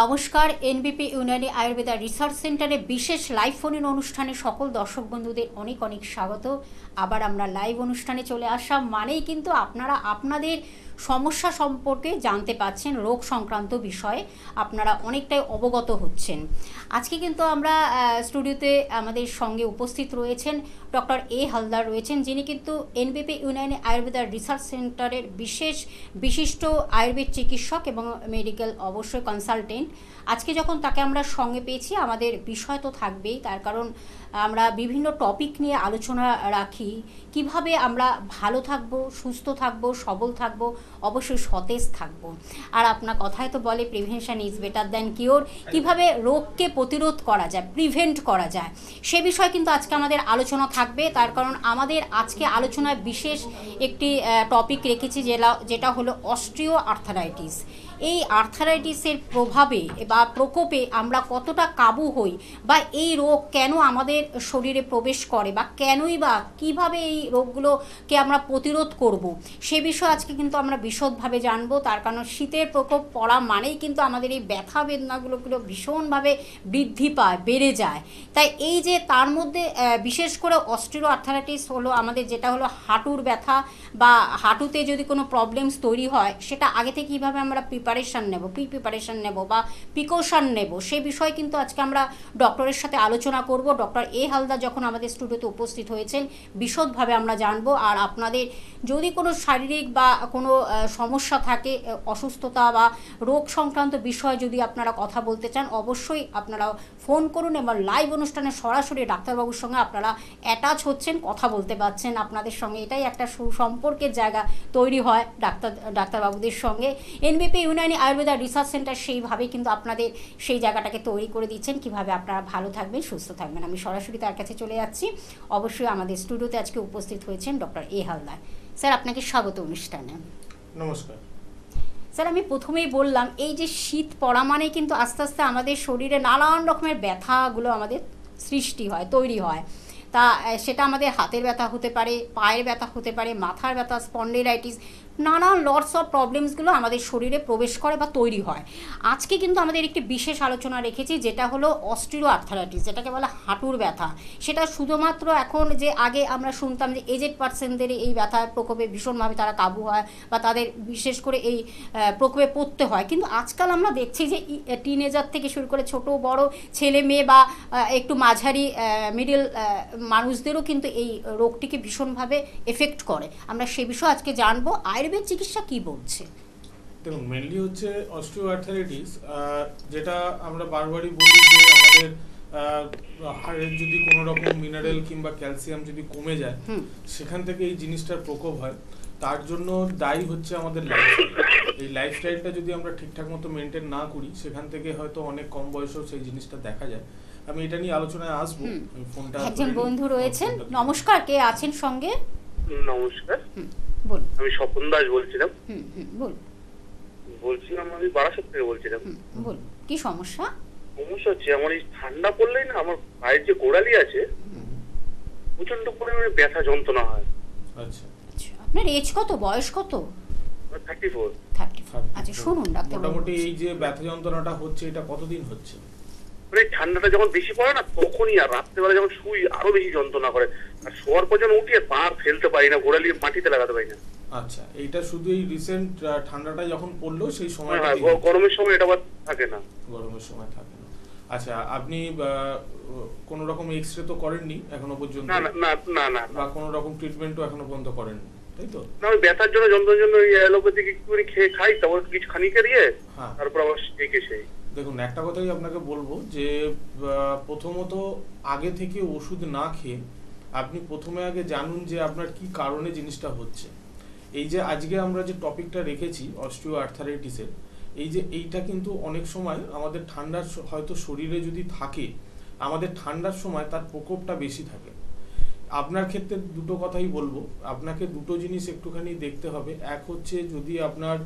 নমস্কার, এনবিপি ইউনানি আয়ুর্বেদা রিসার্চ সেন্টারে বিশেষ লাইভ ফোন ইন অনুষ্ঠানে সকল দর্শক বন্ধুদের অনেক অনেক স্বাগত। আবার আমরা লাইভ অনুষ্ঠানে চলে আসা মানেই কিন্তু আপনারা আপনাদের সমস্যা সম্পর্কে জানতে পাচ্ছেন, রোগ সংক্রান্ত বিষয়ে আপনারা অনেকটাই অবগত হচ্ছেন। আজকে কিন্তু আমরা স্টুডিওতে আমাদের সঙ্গে উপস্থিত রয়েছেন ডক্টর এ হালদার রয়েছেন, যিনি কিন্তু এনবিপি ইউনানি আয়ুর্বেদা রিসার্চ সেন্টারের বিশিষ্ট আয়ুর্বেদ চিকিৎসক এবং মেডিকেল অবশ্যই কনসালটেন্ট। আজকে যখন তাকে আমরা সঙ্গে পেয়েছি, আমাদের বিষয় তো থাকবেই, তার কারণ আমরা বিভিন্ন টপিক নিয়ে আলোচনা রাখি, কিভাবে আমরা ভালো থাকবো, সুস্থ থাকবো, সবল থাকবো, অবশ্যই সতেজ থাকবো। আর আপনার কথায় তো বলে prevention is better than cure, কিভাবে রোগকে প্রতিরোধ করা যায়, প্রিভেন্ট করা যায়, সে বিষয়ে কিন্তু আজকে আমাদের আলোচনা থাকবে। তার কারণ আমাদের আজকে আলোচনায় বিশেষ একটি টপিক রেখেছি, যেটা হলো অস্টিও আর্থারাইটিস। এই আর্থারাইটিসের প্রভাবে বা প্রকোপে আমরা কতটা কাবু হই, বা এই রোগ কেন আমাদের শরীরে প্রবেশ করে, বা কেনই বা কীভাবে এই রোগগুলোকে আমরা প্রতিরোধ করব, সে বিষয়ে আজকে কিন্তু আমরা বিশদভাবে জানবো। তার কারণ শীতের প্রকোপ পড়া মানেই কিন্তু আমাদের এই ব্যথা বেদনাগুলো ভীষণভাবে বৃদ্ধি পায়, বেড়ে যায়। তাই এই যে তার মধ্যে বিশেষ করে অস্টিও আর্থারাইটিস হলো আমাদের যেটা হলো হাঁটুর ব্যথা, বা হাঁটুতে যদি কোনো প্রবলেমস তৈরি হয়, সেটা আগে থেকে কীভাবে আমরা প্রিপারেশান নেব বা প্রিকশন নেব, সেই বিষয়ে কিন্তু আজকে আমরা ডক্টরের সাথে আলোচনা করব। ডক্টর এ হালদার যখন আমাদের স্টুডিওতে উপস্থিত হয়েছেন, বিশদভাবে আমরা জানবো। আর আপনাদের যদি কোনো শারীরিক বা কোনো সমস্যা থাকে, অসুস্থতা বা রোগ সংক্রান্ত বিষয়ে যদি আপনারা কথা বলতে চান, অবশ্যই আপনারা ফোন করুন এবং লাইভ অনুষ্ঠানে সরাসরি ডাক্তারবাবুর সঙ্গে আপনারা অ্যাটাচ হচ্ছেন, কথা বলতে পারছেন। আপনাদের সঙ্গে এটাই একটা সুসম্পর্কের জায়গা তৈরি হয় ডাক্তারবাবুদের সঙ্গে। এনবিপি ইউনানি আয়ুর্বেদা রিসার্চ সেন্টার সেইভাবেই কিন্তু আপনাদের সেই জায়গাটাকে তৈরি করে দিচ্ছেন, কিভাবে আপনারা ভালো থাকবেন, সুস্থ থাকবেন। আমি সরাসরি তার কাছে চলে যাচ্ছি। অবশ্যই আমাদের স্টুডিওতে আজকে উপস্থিত হয়েছেন ডক্টর এ হালদার। স্যার, আপনাকে স্বাগত অনুষ্ঠানে। নমস্কার স্যার, আমি প্রথমেই বললাম, এই যে শীত পড়া মানে কিন্তু আস্তে আস্তে আমাদের শরীরে নানান রকমের ব্যথাগুলো আমাদের সৃষ্টি হয়, তৈরি হয়। তা সেটা আমাদের হাতের ব্যথা হতে পারে, পায়ের ব্যথা হতে পারে, মাথার ব্যথা, স্পন্ডিলাইটিস, নানান লটস অফ প্রবলেমসগুলো আমাদের শরীরে প্রবেশ করে বা তৈরি হয়। আজকে কিন্তু আমাদের একটি বিশেষ আলোচনা রেখেছি, যেটা হলো অস্টিও আর্থারাইটিস, যেটাকে বলে হাঁটুর ব্যথা। সেটা শুধুমাত্র এখন যে আগে আমরা শুনতাম যে এজেড পার্সনদের এই ব্যথার প্রকোপে ভীষণভাবে তারা কাবু হয় বা তাদের বিশেষ করে এই প্রকোপে পড়তে হয়, কিন্তু আজকাল আমরা দেখছি যে টিনেজার থেকে শুরু করে ছোট বড় ছেলে মেয়ে বা একটু মাঝারি মিডল মানুষদেরও কিন্তু এই রোগটিকে ভীষণভাবে এফেক্ট করে। আমরা সে বিষয়ে আজকে জানবো আয়ুর্বেদ চিকিৎসা কি বলছে। দেখুন, মেনলি হচ্ছে অস্টিও আর্থারাইটিস, যেটা আমরা বারবারই বলি যে আমাদের হাড়ের যদি কোনো রকম মিনারেল কিংবা ক্যালসিয়াম যদি কমে যায়, সেখান থেকে এই জিনিসটার প্রকোপ হয়। তার জন্য দায়ী হচ্ছে আমাদের লাইফস্টাইল। এই লাইফস্টাইলটা যদি আমরা ঠিকঠাক মতো মেনটেন না করি, সেখান থেকে হয়তো অনেক কম বয়সেও সেই জিনিসটা দেখা যায়। আমি এটা নিয়ে আলোচনায় আসবো। ফোনটা একজন বন্ধু রয়েছেন। নমস্কার, কে আছেন সঙ্গে? নমস্কার, বলুন। আমি স্বপন দাস বলছিলাম। বলুন। আমি বারাসাত থেকে বলছিলাম। বলুন, কি সমস্যা? সমস্যা হচ্ছে আমার এই ঠান্ডা পড়লেই না আমার পায়ের যে গোড়ালি আছে, প্রচন্ড পরিমাণে ব্যথা যন্ত্রণা হয়। আচ্ছা, আপনার এজ কত, বয়স কত? 34। আচ্ছা, শুনুন ডাক্তার, মোটামুটি এই যে ব্যথা যন্ত্রণাটা হচ্ছে, এটা কতদিন হচ্ছে? মানে ঠান্ডাটা যখন বেশি পড়ে না, তখনই, আর রাত্রেবেলা যখন শুই আরো বেশি যন্ত্রণা করে, আর শোয়ার পর যখন উঠে পা ফেলতে পারি না, গোড়ালি মাটিতে লাগাতে পারি না। আচ্ছা, এইটা শুধু এই রিসেন্ট ঠান্ডাটা যখন পড়লো সেই সময়? গরমের সময় এটা আবার থাকে না। গরমের সময় থাকে না। আচ্ছা, আপনি কোনো রকম এক্সরে তো করেননি এখনো পর্যন্ত? না। বা কোনো রকম ট্রিটমেন্টও এখনো পর্যন্ত করেননি, তাই তো? না, আমি ব্যথার জন্য, যন্ত্রণার জন্য অ্যালোপ্যাথিক একটু খেয়ে খাই, তারপর কিছু খানিকে দিয়ে তারপর আবার সেই। দেখুন, একটা কথাই আপনাকে বলবো যে প্রথমত আগে থেকে ওষুধ না খেয়ে আপনি প্রথমে আগে জানুন যে আপনার কি কারণে জিনিসটা হচ্ছে। এই যে আজকে আমরা যে টপিকটা রেখেছি অস্টিও আর্থারাইটিসের, এইটা কিন্তু অনেক সময় আমাদের ঠান্ডার হয়তো শরীরে যদি থাকে, আমাদের ঠান্ডার সময় তার প্রকোপটা বেশি থাকে। আপনার ক্ষেত্রে দুটো কথাই বলবো, আপনাকে দুটো জিনিস একটুখানি দেখতে হবে। এক হচ্ছে যদি আপনার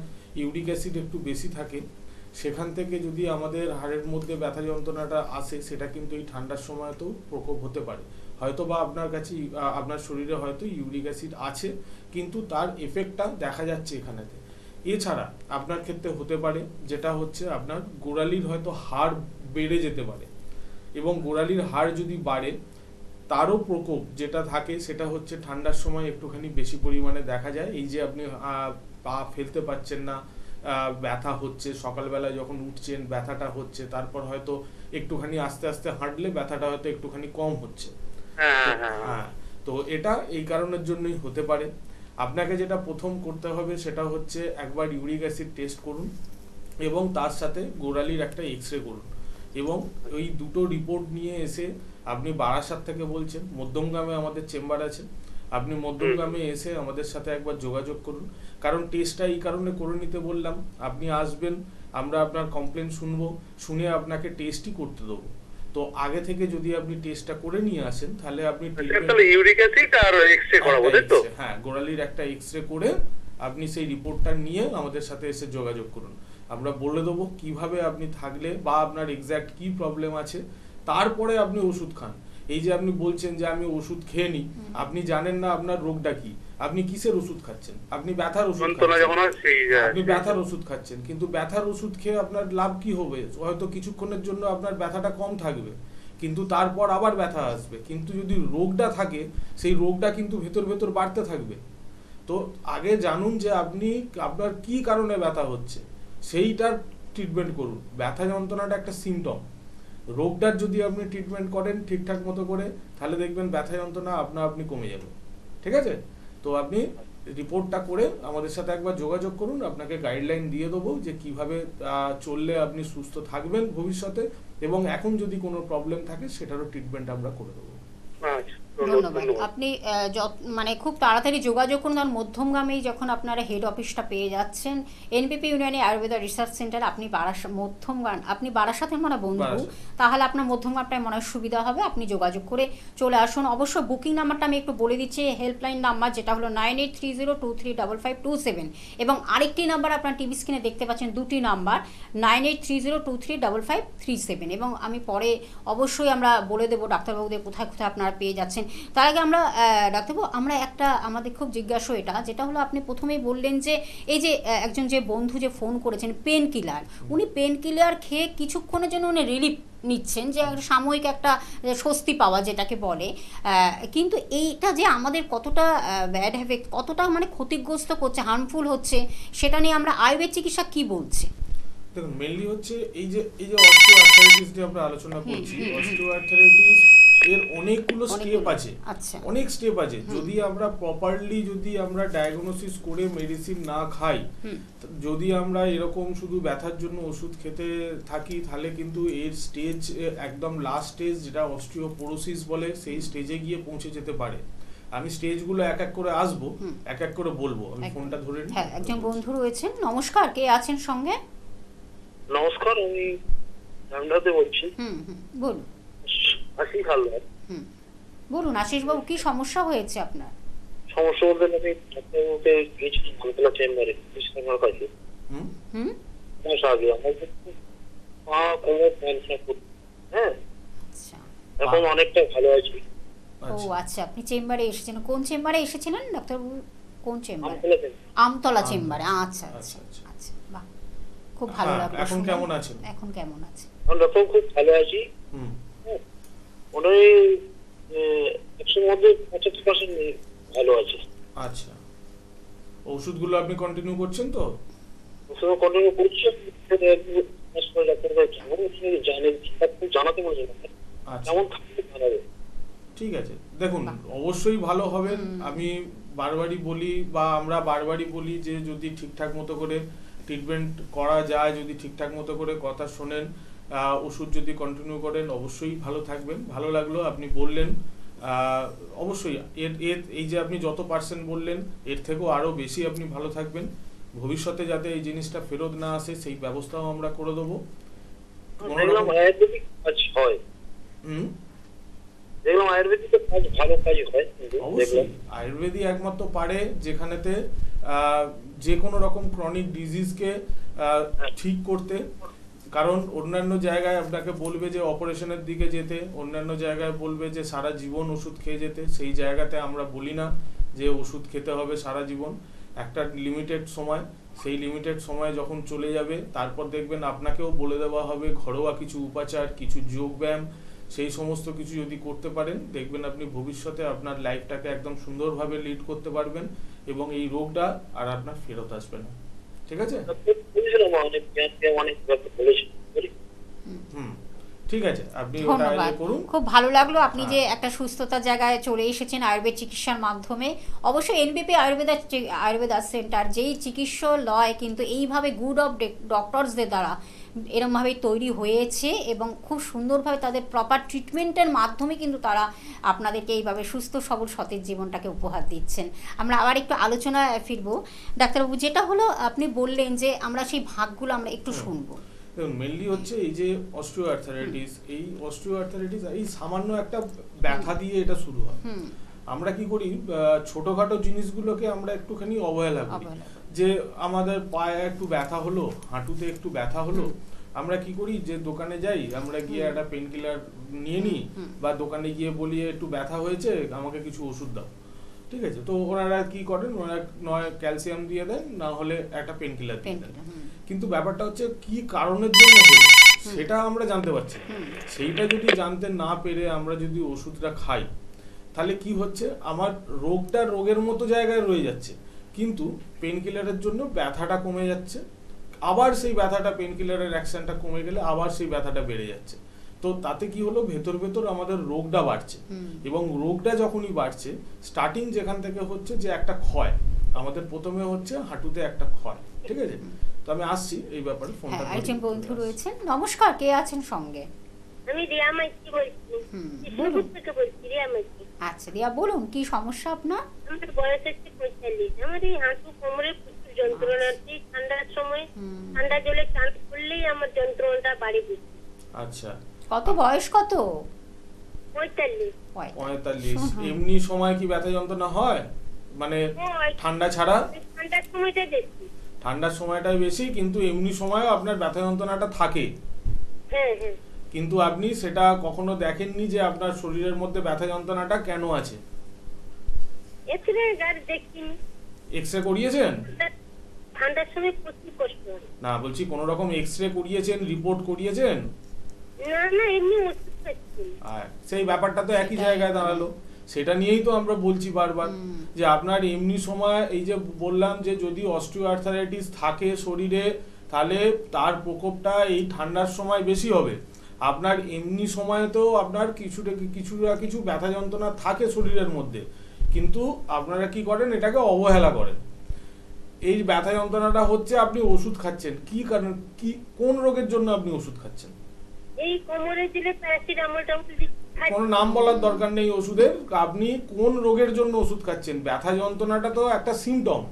ইউরিক অ্যাসিড একটু বেশি থাকে, সেখান থেকে যদি আমাদের হাড়ের মধ্যে ব্যথা যন্ত্রণাটা আসে, সেটা কিন্তু এই ঠান্ডার সময়তেও প্রকোপ হতে পারে। হয়তো বা আপনার কাছে আপনার শরীরে হয়তো ইউরিক অ্যাসিড আছে, কিন্তু তার এফেক্টটা দেখা যাচ্ছে এখানেতে। এছাড়া আপনার ক্ষেত্রে হতে পারে যেটা হচ্ছে আপনার গোড়ালির হয়তো হাড় বেড়ে যেতে পারে, এবং গোড়ালির হাড় যদি বাড়ে তারও প্রকোপ যেটা থাকে সেটা হচ্ছে ঠান্ডার সময় একটুখানি বেশি পরিমাণে দেখা যায়। এই যে আপনি পা ফেলতে পারছেন না, ব্যথা হচ্ছে, সকালবেলায় যখন উঠছেন ব্যথাটা হচ্ছে, তারপর হয়তো একটুখানি আস্তে আস্তে হাঁটলে ব্যথাটা হয়তো একটুখানি কম হচ্ছে। হ্যাঁ, তো এটা এই কারণের জন্যই হতে পারে। আপনাকে যেটা প্রথম করতে হবে সেটা হচ্ছে একবার ইউরিক অ্যাসিড টেস্ট করুন, এবং তার সাথে গোড়ালির একটা এক্সরে করুন, এবং ওই দুটো রিপোর্ট নিয়ে এসে আপনি বারাসাত থেকে বলছেন, মধ্যমগ্রামে আমাদের চেম্বার আছে, আপনি মধ্যমগ্রামে এসে আমাদের সাথে একবার যোগাযোগ করুন। কারণ টেস্টটা এই কারণে করে নিতে বললাম, আপনি আসবেন, আমরা আপনার কমপ্লেন শুনবো, শুনে আপনাকে টেস্টই করতে দেবো। তো আগে থেকে যদি আপনি টেস্টটা করে নিয়ে আসেন তাহলে আপনি ইউরিক অ্যাসিড আর এক্সরে করাবো, তাই তো? হ্যাঁ, গোড়ালির একটা এক্সরে করে আপনি সেই রিপোর্টটা নিয়ে আমাদের সাথে এসে যোগাযোগ করুন। আমরা বলে দেবো কিভাবে আপনি থাকলে বা আপনার এক্স্যাক্ট কি প্রবলেম আছে, তারপরে আপনি ওষুধ খান। এই যে আপনি বলছেন যে আমি ওষুধ খেয়ে নিই, আপনি জানেন না আপনার রোগটা কি, আপনি কিসের ওষুধ খাচ্ছেন? আপনি ব্যথার ওষুধ খাচ্ছেন, আপনি ব্যথার ওষুধ খাচ্ছেন, কিন্তু ব্যথার ওষুধ খেয়ে আপনার লাভ কি হবে? হয়তো কিছুক্ষণের জন্য আপনার ব্যথাটা কম থাকবে, কিন্তু তারপর আবার ব্যথা আসবে। কিন্তু যদি রোগটা থাকে, সেই রোগটা কিন্তু ভেতর ভেতর বাড়তে থাকবে। তো আগে জানুন যে আপনি আপনার কি কারণে ব্যথা হচ্ছে, সেইটার ট্রিটমেন্ট করুন। ব্যথা যন্ত্রণাটা একটা সিমটম, রোগটার যদি আপনি ট্রিটমেন্ট করেন ঠিকঠাক মতো করে, তাহলে দেখবেন ব্যথা যন্ত্রণা আপনি কমে যাবে। ঠিক আছে? তো আপনি রিপোর্টটা করে আমাদের সাথে একবার যোগাযোগ করুন, আপনাকে গাইডলাইন দিয়ে দেবো যে কিভাবে চললে আপনি সুস্থ থাকবেন ভবিষ্যতে, এবং এখন যদি কোনো প্রবলেম থাকে সেটারও ট্রিটমেন্ট আমরা করে দেবো। ধন্যবাদ। আপনি মানে খুব তাড়াতাড়ি যোগাযোগ করুন, কারণ মধ্যমগ্রামেই যখন আপনারা হেড অফিসটা পেয়ে যাচ্ছেন এনবিপি ইউনিয়নে আয়ুর্বেদা রিসার্চ সেন্টার, আপনি মধ্যমগ্রাম, আপনি বারাসাতের মানে বন্ধু, তাহলে আপনার মধ্যমগ্রামটায় মনে হয় সুবিধা হবে। আপনি যোগাযোগ করে চলে আসুন। অবশ্য বুকিং নাম্বারটা আমি একটু বলে দিচ্ছি, হেল্পলাইন নাম্বার যেটা হলো 9830235527, এবং আরেকটি নাম্বার আপনার টিভি স্ক্রিনে দেখতে পাচ্ছেন, দুটি নাম্বার 9830235537, এবং আমি পরে অবশ্যই আমরা বলে দেবো ডাক্তারবাবুদের কোথায় কোথায় আপনারা পেয়ে যাচ্ছেন। তার আগে আমরা ডাক্তারবাবু, আমরা একটা আমাদের খুব জিজ্ঞাসা যেটা হলো, আপনি প্রথমেই বললেন যে এই যে একজন যে বন্ধু যে ফোন করেছেন পেন কিলার, উনি পেন কিলার খেয়ে কিছুক্ষণের জন্য উনি রিলিফ নিচ্ছেন, যে সাময়িক একটা স্বস্তি পাওয়া যেটাকে বলে, কিন্তু এইটা যে আমাদের কতটা ব্যাড এফেক্ট, কতটা মানে ক্ষতিগ্রস্ত করছে, হার্মফুল হচ্ছে, সেটা নিয়ে আমরা আয়ুর্বেদ চিকিৎসা কি বলছে? দেখুন, মেইনলি হচ্ছে এই যে অস্টিওআর্থাইটিস নিয়ে আমরা আলোচনা করছি, অস্টিওআর্থাইটিস এর অনেকগুলো স্টেপ আছে, অনেক স্টেপ আছে। যদি আমরা প্রপারলি যদি আমরা ডায়াগনোসিস করে মেডিসিন না খাই, যদি আমরা এরকম শুধু ব্যথার জন্য ওষুধ খেতে থাকি, তাহলে কিন্তু এর স্টেজ একদম লাস্ট স্টেজ, যেটা অস্টিওপোরোসিস বলে, সেই স্টেজে গিয়ে পৌঁছে যেতে পারে। আমি স্টেজগুলো এক এক করে আসবো, এক এক করে বলবো। আমি ফোনটা ধরে নিই। হ্যাঁ, একজন বন্ধু রয়েছেন। নমস্কার, কে আছেন সঙ্গে? নমস্কার, আমি ধামরাতে বলছি। বলুন। আশিস হালদার। বলুন আশিস বাবু, কি সমস্যা হয়েছে আপনার? সমস্যা বলতে আমি ডাক্তারবাবুকে গিয়েছিলাম আমতলা চেম্বারে, আমার কাছে। মাস আগে আমার পা কোমর ক্যান্সার, হ্যাঁ, এখন অনেকটা ভালো আছি। ও আচ্ছা, আপনি চেম্বারে এসেছেন। কোন চেম্বারে এসেছিলেন ডাক্তারবাবু? কোন চেম্বারে? আমতলা চেম্বারে। আচ্ছা আচ্ছা আচ্ছা, বাহ, খুব ভালো লাগলো। এখন কেমন আছেন? এখন কেমন আছেন? এখন খুব ভালো আছি। ওটাই 100 মধ্যে 75% ভালো আছে। আচ্ছা, ওষুধগুলো আপনি কন্টিনিউ করছেন তো? ওষুধ কন্টিনিউ করছি। জানাতে বলছেন কেমন থাকতে ভালো। ঠিক আছে, দেখুন অবশ্যই ভালো হবেন। আমি বারবারই বলি, বা আমরা বারবারই বলি যে যদি ঠিকঠাক মতো করে ট্রিটমেন্ট করা যায়, যদি ঠিকঠাক মতো করে কথা শোনেন, ওষুধ যদি কন্টিনিউ করেন, অবশ্যই ভালো থাকবেন। ভালো লাগলো আপনি বললেন, অবশ্যই এই যে আপনি যত পার্সেন্ট বললেন, এর থেকেও আরও বেশি আপনি ভালো থাকবেন। ভবিষ্যতে যাতে এই জিনিসটা ফেরত না আসে, সেই ব্যবস্থাও আমরা করে দেবো। দেখলাম আয়ুর্বেদিক কাজ ভালো কাজ হয়, কিন্তু অবশ্যই আয়ুর্বেদিক একমাত্র পারে যেখানেতে যে কোনো রকম ক্রনিক ডিজিজকে ঠিক করতে। কারণ অন্যান্য জায়গায় আপনাকে বলবে যে অপারেশনের দিকে যেতে, অন্যান্য জায়গায় বলবে যে সারা জীবন ওষুধ খেয়ে যেতে। সেই জায়গাতে আমরা বলি না যে ওষুধ খেতে হবে সারা জীবন, একটা লিমিটেড সময়। সেই লিমিটেড সময় যখন চলে যাবে তারপর দেখবেন আপনাকেও বলে দেওয়া হবে ঘরোয়া কিছু উপাচার, কিছু যোগব্যায়াম, সেই সমস্ত কিছু যদি করতে পারেন দেখবেন আপনি ভবিষ্যতে আপনার লাইফটাকে একদম সুন্দরভাবে লিড করতে পারবেন এবং এই রোগটা আর আপনার ফেরত আসবে না। ঠিক আছে? ঠিক আছে, আপনি ওটা করুন। খুব ভালো লাগলো আপনি যে একটা সুস্থতার জায়গায় চলে এসেছেন আয়ুর্বেদ চিকিৎসার মাধ্যমে। অবশ্যই এনবিপি আয়ুর্বেদা সেন্টার যেই চিকিৎসালয় কিন্তু এইভাবে গুড অফ ডক্টরসদের দ্বারা এরমভাবেই তৈরি হয়েছে এবং খুব সুন্দরভাবে তাদের প্রপার ট্রিটমেন্টের মাধ্যমে কিন্তু তারা আপনাদেরকে এইভাবে সুস্থ সবল সতেজ জীবনটাকে উপহার দিচ্ছেন। আমরা আবার একটু আলোচনায় ফিরবো ডাক্তারবাবু, যেটা হলো আপনি বললেন যে আমরা সেই ভাগগুলো আমরা একটু শুনবো। দেখুন, মেনলি হচ্ছে এই যে অস্টিওআর্থারাইটিস, এই অস্টিওআর্থারাইটিস এই সামান্য একটা ব্যথা দিয়ে এটা শুরু হয়। আমরা কি করি, ছোটখাটো জিনিসগুলোকে আমরা একটুখানি অবহেলা করি। যে আমাদের পায়ে একটু ব্যথা হলো, হাঁটুতে একটু ব্যথা হলো, আমরা কি করি যে দোকানে যাই, আমরা গিয়ে একটা পেন কিলার নিয়ে নিই, বা দোকানে গিয়ে বলি একটু ব্যথা হয়েছে আমাকে কিছু ওষুধ দাও। ঠিক আছে, তো ওনারা কি করেন, ওনারা নয় ক্যালসিয়াম দিয়ে দেন, না হলে একটা পেন কিলার দিয়ে দেন। কিন্তু ব্যাপারটা হচ্ছে কি কারণের জন্য হলো সেটা আমরা জানতে পারছি। সেইটা যদি জানতে না পেরে আমরা যদি ওষুধটা খাই, তাহলে কি হচ্ছে, আমার রোগটা রোগের মতো জায়গায় রয়ে যাচ্ছে, কিন্তু পেন কিলারের জন্য ব্যথাটা কমে যাচ্ছে, আবার সেই ব্যথাটা পেন কিলারের অ্যাকশনটা কমে গেলে আবার সেই ব্যথাটা বেড়ে যাচ্ছে। তো তাতে কি হলো, ভেতর ভেতর আমাদের রোগটা বাড়ছে, এবং রোগটা যখনই বাড়ছে স্টার্টিং যেখান থেকে হচ্ছে যে একটা ক্ষয়, আমাদের প্রথমে হচ্ছে হাঁটুতে একটা ক্ষয়। ঠিক আছে, তো আমি আসছি এই ব্যাপারে। ফোনটা একজন বন্ধু রয়েছেন। নমস্কার, কে আছেন সঙ্গে? আমি রিয়া মাইতি বলছি, কৃষ্ণপুর থেকে বলছি। রিয়া মাইতি। আচ্ছা রিয়া, বলুন কি সমস্যা আপনার? আমার বয়স হচ্ছে 45। আমার এই হাঁটু কোমরে প্রচুর যন্ত্রণা। ঠান্ডার সময় ঠান্ডা জলে চান করলেই আমার যন্ত্রণাটা বাড়ে বেশি। আচ্ছা, কত বয়স কত? 45। 45। এমনি সময় কি ব্যথা যন্ত্রণা হয়, মানে ঠান্ডা ছাড়া? ঠান্ডার সময়টা বেশি। ঠান্ডার সময়টাই বেশি, কিন্তু এমনি সময়ও আপনার ব্যথা যন্ত্রণাটা থাকে। হ্যাঁ হ্যাঁ। কিন্তু আপনি সেটা কখনো দেখেননি যে আপনার শরীরের মধ্যে ব্যথা যন্ত্রণাটা কেন আছে? এক্সরে গার দেখিনি। এক্সরে করিয়েছেন? ঠান্ডার সময় প্রচুর কষ্ট হয়। না, বলছি কোন রকম এক্সরে করিয়েছেন, রিপোর্ট করিয়েছেন? না না, এমনি ওষুধ খাচ্ছি। সেই ব্যাপারটা তো একই জায়গায় দাঁড়ালো। সেটা নিয়েই তো আমরা বলছি বারবার যে আপনার এমনি সময়, এই যে বললাম যে যদি অস্টিওআর্থারাইটিস থাকে শরীরে, তাহলে তার প্রকোপটা এই ঠান্ডার সময় বেশি হবে। আপনার এমনি সময়তেও আপনার কিছু ব্যথা যন্ত্রণা থাকে শরীরের মধ্যে, কিন্তু আপনারা কি করেন, এটাকে অবহেলা করেন। এই ব্যথা যন্ত্রণাটা হচ্ছে আপনি ওষুধ খাচ্ছেন, কি কারণ, কি কোন রোগের জন্য আপনি ওষুধ খাচ্ছেন? এই কোমরে দিলে প্যারাসিটামলটা কোনো নাম বলার দরকার নেই ওষুধের, আপনি কোন রোগের জন্য ওষুধ খাচ্ছেন। ব্যথা যন্ত্রণাটা তো একটা সিমটম,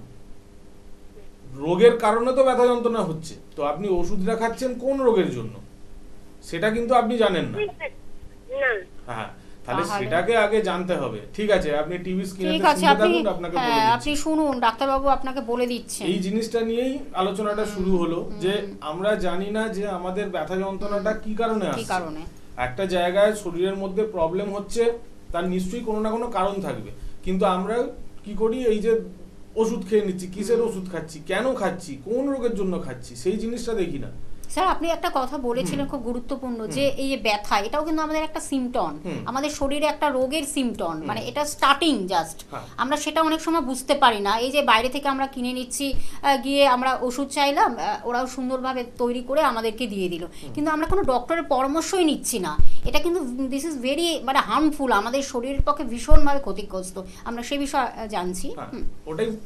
রোগের কারণে তো ব্যথা যন্ত্রণা হচ্ছে, তো আপনি ওষুধটা খাচ্ছেন কোন রোগের জন্য সেটা কিন্তু আপনি জানেন না। হ্যাঁ, তাহলে সেটাকে আগে জানতে হবে। ঠিক আছে, আপনি টিভি স্ক্রিনে শুনতে থাকুন, আপনাকে বলে দিচ্ছি। আপনি শুনুন, ডাক্তারবাবু আপনাকে বলে দিচ্ছেন। এই জিনিসটা নিয়েই আলোচনাটা শুরু হলো যে আমরা জানি না যে আমাদের ব্যথা যন্ত্রণাটা কি কারণে আসছে। একটা জায়গায় শরীরের মধ্যে প্রবলেম হচ্ছে, তার নিশ্চয়ই কোনো না কোনো কারণ থাকবে, কিন্তু আমরা কি করি, এই যে ওষুধ খেয়ে নিচ্ছি, কিসের ওষুধ খাচ্ছি, কেন খাচ্ছি, কোন রোগের জন্য খাচ্ছি, সেই জিনিসটা দেখি না। স্যার, আপনি একটা কথা বলেছিলেন খুব গুরুত্বপূর্ণ, যে এই যে ব্যথা, এটাও কিন্তু আমাদের একটা সিমটম, আমাদের শরীরে একটা রোগের সিমটম, মানে এটা স্টার্টিং জাস্ট। আমরা সেটা অনেক সময় বুঝতে পারি না। এই যে বাইরে থেকে আমরা কিনে নিচ্ছি, গিয়ে আমরা ওষুধ চাইলাম, ওরাও সুন্দরভাবে তৈরি করে আমাদেরকে দিয়ে দিল, কিন্তু আমরা কোনো ডক্টরের পরামর্শই নিচ্ছি না। এটা কিন্তু দিস ইজ ভেরি মানে হার্মফুল, আমাদের শরীরের পক্ষে ভীষণভাবে ক্ষতিগ্রস্ত। আমরা সেই বিষয়ে জানছি।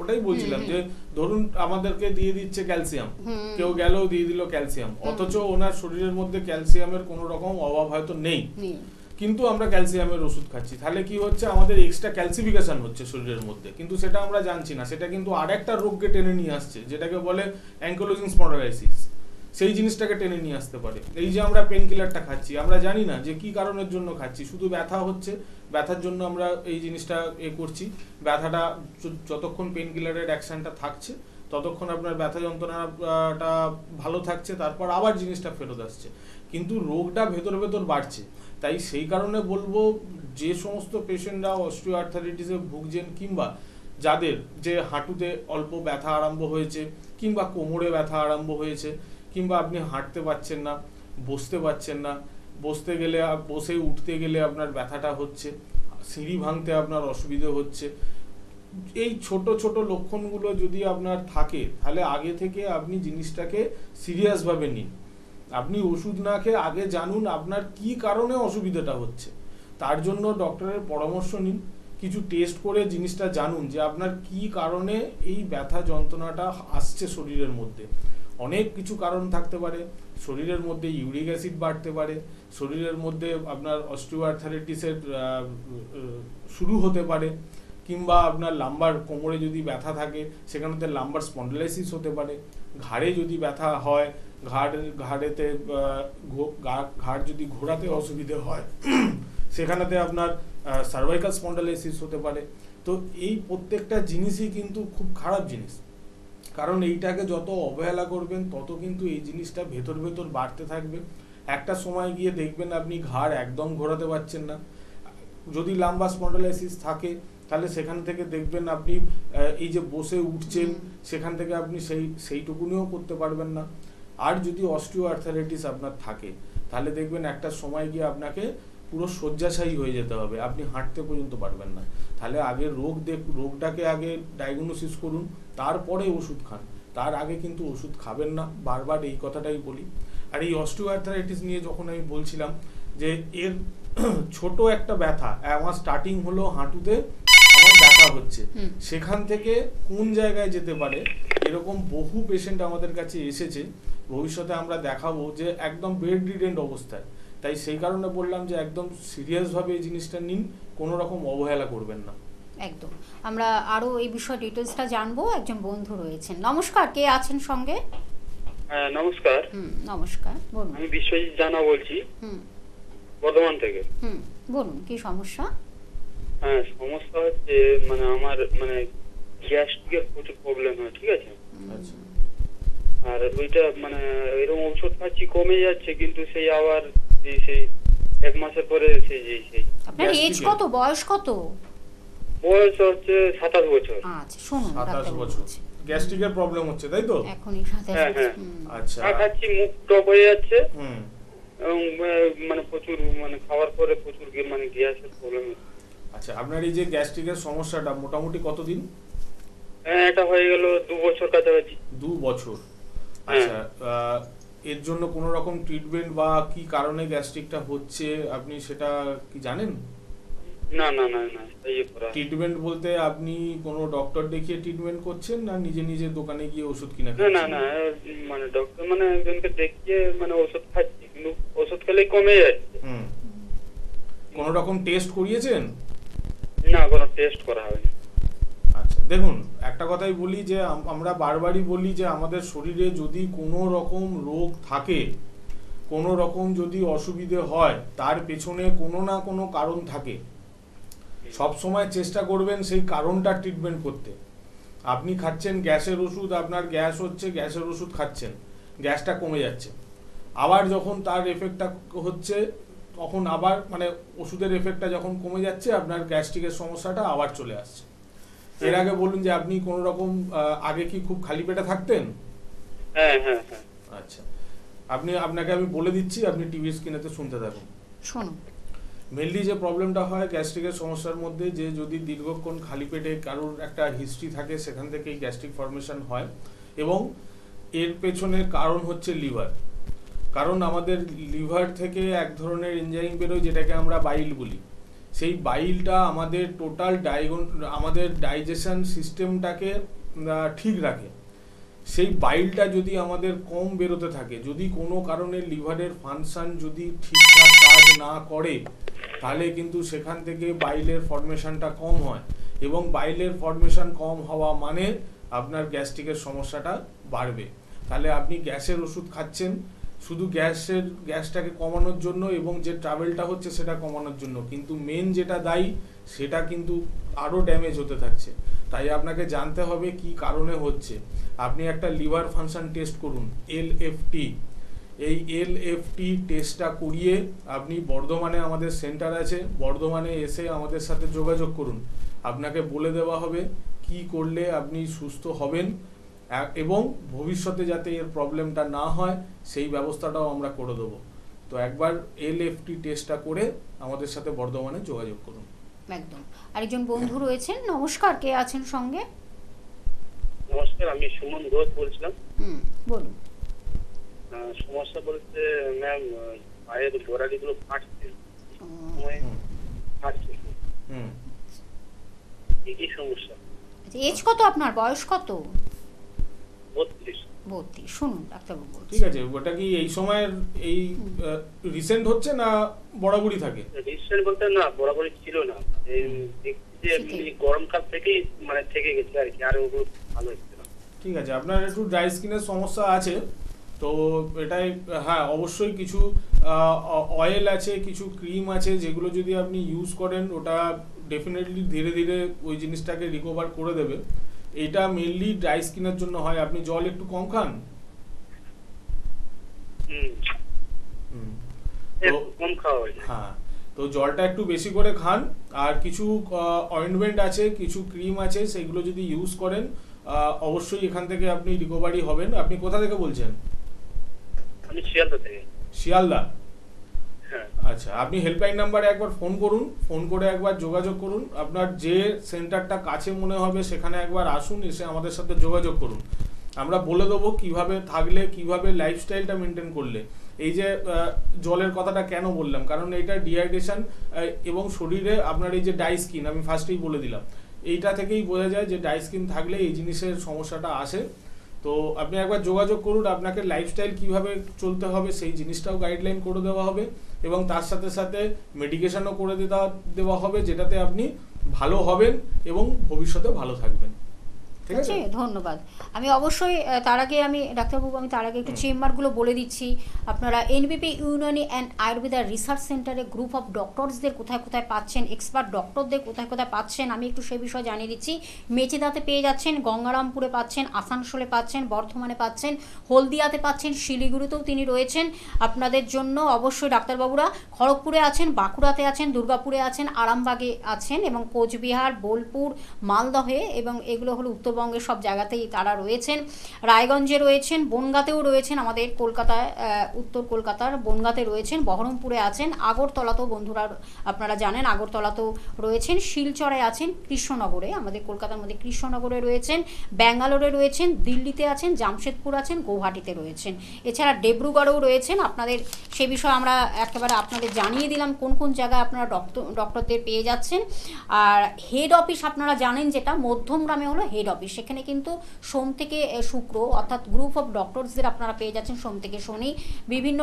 ওটাই বলছিলাম যে ধরুন আমাদেরকে দিয়ে দিচ্ছে ক্যালসিয়াম, কেউ গেলেও দিয়ে দিল ক্যালসিয়াম, অথচ ওনার শরীরের মধ্যে ক্যালসিয়ামের কোনো রকম অভাব হয়তো নেই, কিন্তু আমরা ক্যালসিয়ামের ওষুধ খাচ্ছি। তাহলে কি হচ্ছে, আমাদের এক্সট্রা ক্যালসিফিকেশন হচ্ছে শরীরের মধ্যে, কিন্তু সেটা আমরা জানছি না। সেটা কিন্তু আরেকটা রোগকে টেনে নিয়ে আসছে, যেটাকে বলে অ্যাঙ্কিলোজিং স্পন্ডালাইসিস। সেই জিনিসটাকে টেনে নিয়ে আসতে পারে। এই যে আমরা পেন কিলারটা খাচ্ছি, আমরা জানি না যে কি কারণের জন্য খাচ্ছি, শুধু ব্যথা হচ্ছে, ব্যথার জন্য আমরা এই জিনিসটা করছি। ব্যথাটা যতক্ষণ পেন কিলারের অ্যাকশনটা থাকছে ততক্ষণ আপনার ব্যথা যন্ত্রণাটা ভালো থাকছে, তারপর আবার জিনিসটা ফেরত আসছে, কিন্তু রোগটা ভেতর ভেতর বাড়ছে। তাই সেই কারণে বলবো, যে সমস্ত পেশেন্টরা অস্টিওআর্থারাইটিসে ভুগছেন, কিংবা যাদের যে হাঁটুতে অল্প ব্যথা আরম্ভ হয়েছে, কিংবা কোমরে ব্যথা আরম্ভ হয়েছে, কিংবা আপনি হাঁটতে পারছেন না, বসতে পারছেন না, বসতে গেলে বসে উঠতে গেলে আপনার ব্যথাটা হচ্ছে, সিঁড়ি ভাঙতে আপনার অসুবিধে হচ্ছে, এই ছোট ছোট লক্ষণগুলো যদি আপনার থাকে, তাহলে আগে থেকে আপনি জিনিসটাকে সিরিয়াসভাবে নিন। আপনি ওষুধ না খেয়ে আগে জানুন আপনার কি কারণে অসুবিধাটা হচ্ছে, তার জন্য ডক্টরের পরামর্শ নিন, কিছু টেস্ট করে জিনিসটা জানুন যে আপনার কি কারণে এই ব্যথা যন্ত্রণাটা আসছে শরীরের মধ্যে। অনেক কিছু কারণ থাকতে পারে, শরীরের মধ্যে ইউরিক অ্যাসিড বাড়তে পারে, শরীরের মধ্যে আপনার অস্টিওআর্থারাইটিসের শুরু হতে পারে, কিংবা আপনার লাম্বার কোমরে যদি ব্যথা থাকে সেখানেতে লাম্বার স্পন্ডালাইসিস হতে পারে, ঘাড়ে যদি ব্যথা হয়, ঘাড়েতে ঘাড় যদি ঘোরাতে অসুবিধে হয় সেখানেতে আপনার সার্ভাইকাল স্পন্ডালাইসিস হতে পারে। তো এই প্রত্যেকটা জিনিসই কিন্তু খুব খারাপ জিনিস, কারণ এইটাকে যত অবহেলা করবেন তত কিন্তু এই জিনিসটা ভেতর ভেতর বাড়তে থাকবে। একটা সময় গিয়ে দেখবেন আপনি ঘাড় একদম ঘোরাতে পারছেন না। যদি লাম্বার স্পন্ডালাইসিস থাকে তাহলে সেখান থেকে দেখবেন আপনি এই যে বসে উঠছেন সেখান থেকে আপনি সেইটুকুনিও করতে পারবেন না। আর যদি অস্টিওআর্থারাইটিস আপনার থাকে তাহলে দেখবেন একটা সময় গিয়ে আপনাকে পুরো শয্যাশায়ী হয়ে যেতে হবে, আপনি হাঁটতে পর্যন্ত পারবেন না। তাহলে আগে রোগটাকে আগে ডায়াগনোসিস করুন, তারপরে ওষুধ খান, তার আগে কিন্তু ওষুধ খাবেন না, বারবার এই কথাটাই বলি। আর এই অস্টিওআর্থারাইটিস নিয়ে যখন আমি বলছিলাম যে এর ছোট একটা ব্যথা, আমার স্টার্টিং হলো হাঁটুতে আমার ব্যথা হচ্ছে, সেখান থেকে কোন জায়গায় যেতে পারে, এরকম বহু পেশেন্ট আমাদের কাছে এসেছে, ভবিষ্যতে আমরা দেখাবো যে একদম বেড রিডেন অবস্থায়। তাই সেই কারণে বললাম যে একদম সিরিয়াসভাবে এই জিনিসটা নিন, কোনো রকম অবহেলা করবেন না। একদম। আমরা আরো এই বিষয়ে ডিটেলসটা জানবো। একজন বন্ধু রয়েছেন। নমস্কার, কে আছেন সঙ্গে? হ্যাঁ নমস্কার। নমস্কার, বলুন। আমি বিশ্বজিৎ জানা বলছি, বর্ধমান থেকে। বলুন কি সমস্যা? হ্যাঁ সমস্যা হচ্ছে মানে আমার মানে গ্যাস্ট্রিকের প্রচুর প্রবলেম হয়, ঠিক আছে? আচ্ছা। আর ওইটা মানে এরকম ওষুধ খাচ্ছি কমে যাচ্ছে, কিন্তু সেই আবার সেই এক মাসের পরে সেই আপনার এজ কত, বয়স কত? বয়স হচ্ছে 27 বছর। আচ্ছা শুনুন, 27 বছর গ্যাস্ট্রিকের প্রবলেম হচ্ছে, তাই তো? এখনই 27। আচ্ছা। খাচ্ছি মুখ টক হয়ে যাচ্ছে, এবং মানে প্রচুর মানে খাওয়ার পরে প্রচুর মানে গ্যাসের প্রবলেম হচ্ছে। আচ্ছা, আপনার এই যে গ্যাস্ট্রিকের সমস্যাটা মোটামুটি কতদিন? এটা হয়ে গেল 2 বছর কাছাকাছি। 2 বছর। আচ্ছা, এর জন্য কোনো রকম ট্রিটমেন্ট বা কি কারণে গ্যাস্ট্রিকটা হচ্ছে আপনি সেটা কি জানেন? না না না না, এই করা ট্রিটমেন্ট বলতে আপনি কোনো ডক্টর দেখিয়ে ট্রিটমেন্ট করছেন না নিজে নিজে দোকানে গিয়ে ওষুধ কিনে খাচ্ছেন? না না না, মানে ডক্টর মানে একজনকে দেখিয়ে মানে ওষুধ খাচ্ছি, কিন্তু ওষুধ খেলেই কমে যাচ্ছে। কোনো রকম টেস্ট করিয়েছেন? না, কোনো টেস্ট করা হয়নি। আচ্ছা, দেখুন একটা কথাই বলি যে আমরা বারবারই বলি যে আমাদের শরীরে যদি কোনো রকম রোগ থাকে, কোনো রকম যদি অসুবিধে হয়, তার পেছনে কোনো না কোনো কারণ থাকে। সব সময় চেষ্টা করবেন সেই কারণটা ট্রিটমেন্ট করতে। আপনি খাচ্ছেন গ্যাসের ওষুধ, আপনার গ্যাস হচ্ছে, গ্যাসের ওষুধ খাচ্ছেন, গ্যাসটা কমে যাচ্ছে, আবার যখন তার এফেক্টটা হচ্ছে তখন আবার মানে ওষুধের এফেক্টটা যখন কমে যাচ্ছে আপনার গ্যাস্ট্রিকের সমস্যাটা আবার চলে আসছে। এর আগে বলুন যে আপনি কোনো রকম আগে কি খুব খালি পেটে থাকতেন? হ্যাঁ হ্যাঁ হ্যাঁ। আচ্ছা, আপনাকে আমি বলে দিচ্ছি, আপনি টিভি স্ক্রিনেতে শুনতে থাকুন। শুনুন। মেনলি যে প্রবলেমটা হয় গ্যাস্ট্রিকের সমস্যার মধ্যে, যে যদি দীর্ঘক্ষণ খালি পেটে কারোর একটা হিস্ট্রি থাকে সেখান থেকে এই গ্যাস্ট্রিক ফর্মেশন হয়, এবং এর পেছনে কারণ হচ্ছে লিভার। কারণ আমাদের লিভার থেকে এক ধরনের এনজাইম বেরোয় যেটাকে আমরা বাইল বলি। সেই বাইলটা আমাদের টোটাল আমাদের ডাইজেশন সিস্টেমটাকে ঠিক রাখে। সেই বাইলটা যদি আমাদের কম বেরোতে থাকে, যদি কোনো কারণে লিভারের ফাংশন যদি ঠিকঠাক কাজ না করে, তাহলে কিন্তু সেখান থেকে বাইলের ফর্মেশনটা কম হয়, এবং বাইলের ফর্মেশন কম হওয়া মানে আপনার গ্যাস্ট্রিকের সমস্যাটা বাড়বে। তাহলে আপনি গ্যাসের ওষুধ খাচ্ছেন শুধু গ্যাসটাকে কমানোর জন্য এবং যে ট্রাভেলটা হচ্ছে সেটা কমানোর জন্য, কিন্তু মেন যেটা দায়ী সেটা কিন্তু আরও ড্যামেজ হতে থাকছে। তাই আপনাকে জানতে হবে কি কারণে হচ্ছে। আপনি একটা লিভার ফাংশন টেস্ট করুন, LFT। এই LFT টেস্টটা করিয়ে আপনি বর্ধমানে আমাদের সেন্টার আছে, বর্ধমানে এসে আমাদের সাথে যোগাযোগ করুন। আপনাকে বলে দেওয়া হবে কি করলে আপনি সুস্থ হবেন এবং ভবিষ্যতে যাতে এর প্রবলেমটা না হয় সেই ব্যবস্থাটাও আমরা করে দেবো। তো একবার LFT টেস্টটা করে আমাদের সাথে বর্ধমানে যোগাযোগ করুন। একদম। আরেকজন বন্ধু রয়েছেন, নমস্কার, কে আছেন সঙ্গে? নমস্কার, আমি সুমন ঘোষ বলছিলাম। বলুন। সমস্যা বলতে ম্যাম, পায়ের গোড়ালিগুলো ফাটছে, কি সমস্যা? এজ কত আপনার, বয়স কত? 32। শুনুন ডাক্তারবাবু বলছি। ঠিক আছে, ওটা কি এই সময়ের এই রিসেন্ট হচ্ছে না বরাবরই থাকে? রিসেন্ট বলতে না, বরাবরই ছিল না, এই দেখছি যে গরমকাল থেকেই মানে থেকে গেছে আর কি, আর ওগুলো ভালো হচ্ছে না। ঠিক আছে, আপনার একটু ড্রাই স্কিনের সমস্যা আছে, তো এটাই হ্যাঁ অবশ্যই কিছু অয়েল আছে, কিছু ক্রিম আছে, যেগুলো যদি আপনি ইউজ করেন ওটা ডেফিনেটলি ধীরে ধীরে ওই জিনিসটাকে রিকভার করে দেবে। এটা মেনলি ড্রাই স্কিনের জন্য হয়। আপনি জল একটু কম খান। কম খাওয়া হয়। হ্যাঁ, তো জলটা একটু বেশি করে খান। আর কিছু অয়েন্টমেন্ট আছে, কিছু ক্রিম আছে, সেগুলো যদি ইউজ করেন অবশ্যই এখান থেকে আপনি রিকভারি হবেন। আপনি কোথা থেকে বলছেন? আমি শিয়ালদা থেকে। শিয়ালদা? হ্যাঁ। আচ্ছা, আপনি হেল্পলাইন নাম্বারে একবার ফোন করুন, ফোন করে একবার যোগাযোগ করুন। আপনার যে সেন্টারটা কাছে মনে হবে সেখানে একবার আসুন, এসে আমাদের সাথে যোগাযোগ করুন। আমরা বলে দেবো কিভাবে থাকলে, কিভাবে লাইফস্টাইলটা মেনটেন করলে। এই যে জলের কথাটা কেন বললাম, কারণ এটা ডিহাইড্রেশন এবং শরীরে আপনার এই যে ডাই স্কিন, আমি ফার্স্টেই বলে দিলাম, এইটা থেকেই বোঝা যায় যে ডাই স্কিন থাকলে এই জিনিসের সমস্যাটা আসে। তো আপনি একবার যোগাযোগ করুন, আপনাকে লাইফস্টাইল কিভাবে চলতে হবে সেই জিনিসটাও গাইডলাইন করে দেওয়া হবে এবং তার সাথে সাথে মেডিকেশনও করে দেওয়া হবে, যেটাতে আপনি ভালো হবেন এবং ভবিষ্যতে ভালো থাকবেন। ঠিক আছে, ধন্যবাদ। আমি অবশ্যই তার আগে ডাক্তারবাবু তার আগে একটু চেম্বারগুলো বলে দিচ্ছি। আপনারা এনবিপি ইউনানি অ্যান্ড আয়ুর্বেদা রিসার্চ সেন্টারে গ্রুপ অফ ডক্টরসদের কোথায় কোথায় পাচ্ছেন, এক্সপার্ট ডক্টরদের কোথায় কোথায় পাচ্ছেন আমি একটু সে বিষয়ে জানিয়ে দিচ্ছি। মেচেদাতে পেয়ে যাচ্ছেন, গঙ্গারামপুরে পাচ্ছেন, আসানসোলে পাচ্ছেন, বর্ধমানে পাচ্ছেন, হলদিয়াতে পাচ্ছেন, শিলিগুড়িতেও তিনি রয়েছেন আপনাদের জন্য। অবশ্যই ডাক্তারবাবুরা খড়গপুরে আছেন, বাঁকুড়াতে আছেন, দুর্গাপুরে আছেন, আরামবাগে আছেন এবং কোচবিহার, বোলপুর, মালদহে এবং এগুলো হলো উত্তরবঙ্গের সব জায়গাতেই তারা রয়েছেন। রায়গঞ্জে রয়েছেন, বনগাঁতেও রয়েছেন, আমাদের কলকাতায় উত্তর কলকাতার বনগাঁতে রয়েছেন, বহরমপুরে আছেন, আগরতলাতেও বন্ধুরা আপনারা জানেন আগরতলাতেও রয়েছেন, শিলচরে আছেন, কৃষ্ণনগরে আমাদের কলকাতার মধ্যে কৃষ্ণনগরে রয়েছেন, ব্যাঙ্গালোরে রয়েছেন, দিল্লিতে আছেন, জামশেদপুর আছেন, গৌহাটিতে রয়েছেন, এছাড়া ডিব্রুগড়েও রয়েছেন। আপনাদের সে বিষয়ে আমরা একেবারে আপনাদের জানিয়ে দিলাম কোন কোন জায়গায় আপনারা ডক্টরদের পেয়ে যাচ্ছেন। আর হেড অফিস আপনারা জানেন যেটা মধ্যমগ্রামে হলো হেড অফিস, সেখানে কিন্তু সোম থেকে শুক্র অর্থাৎ গ্রুপ অফ ডক্টরসদের আপনারা পেয়ে যাচ্ছেন সোম থেকে শনি। বিভিন্ন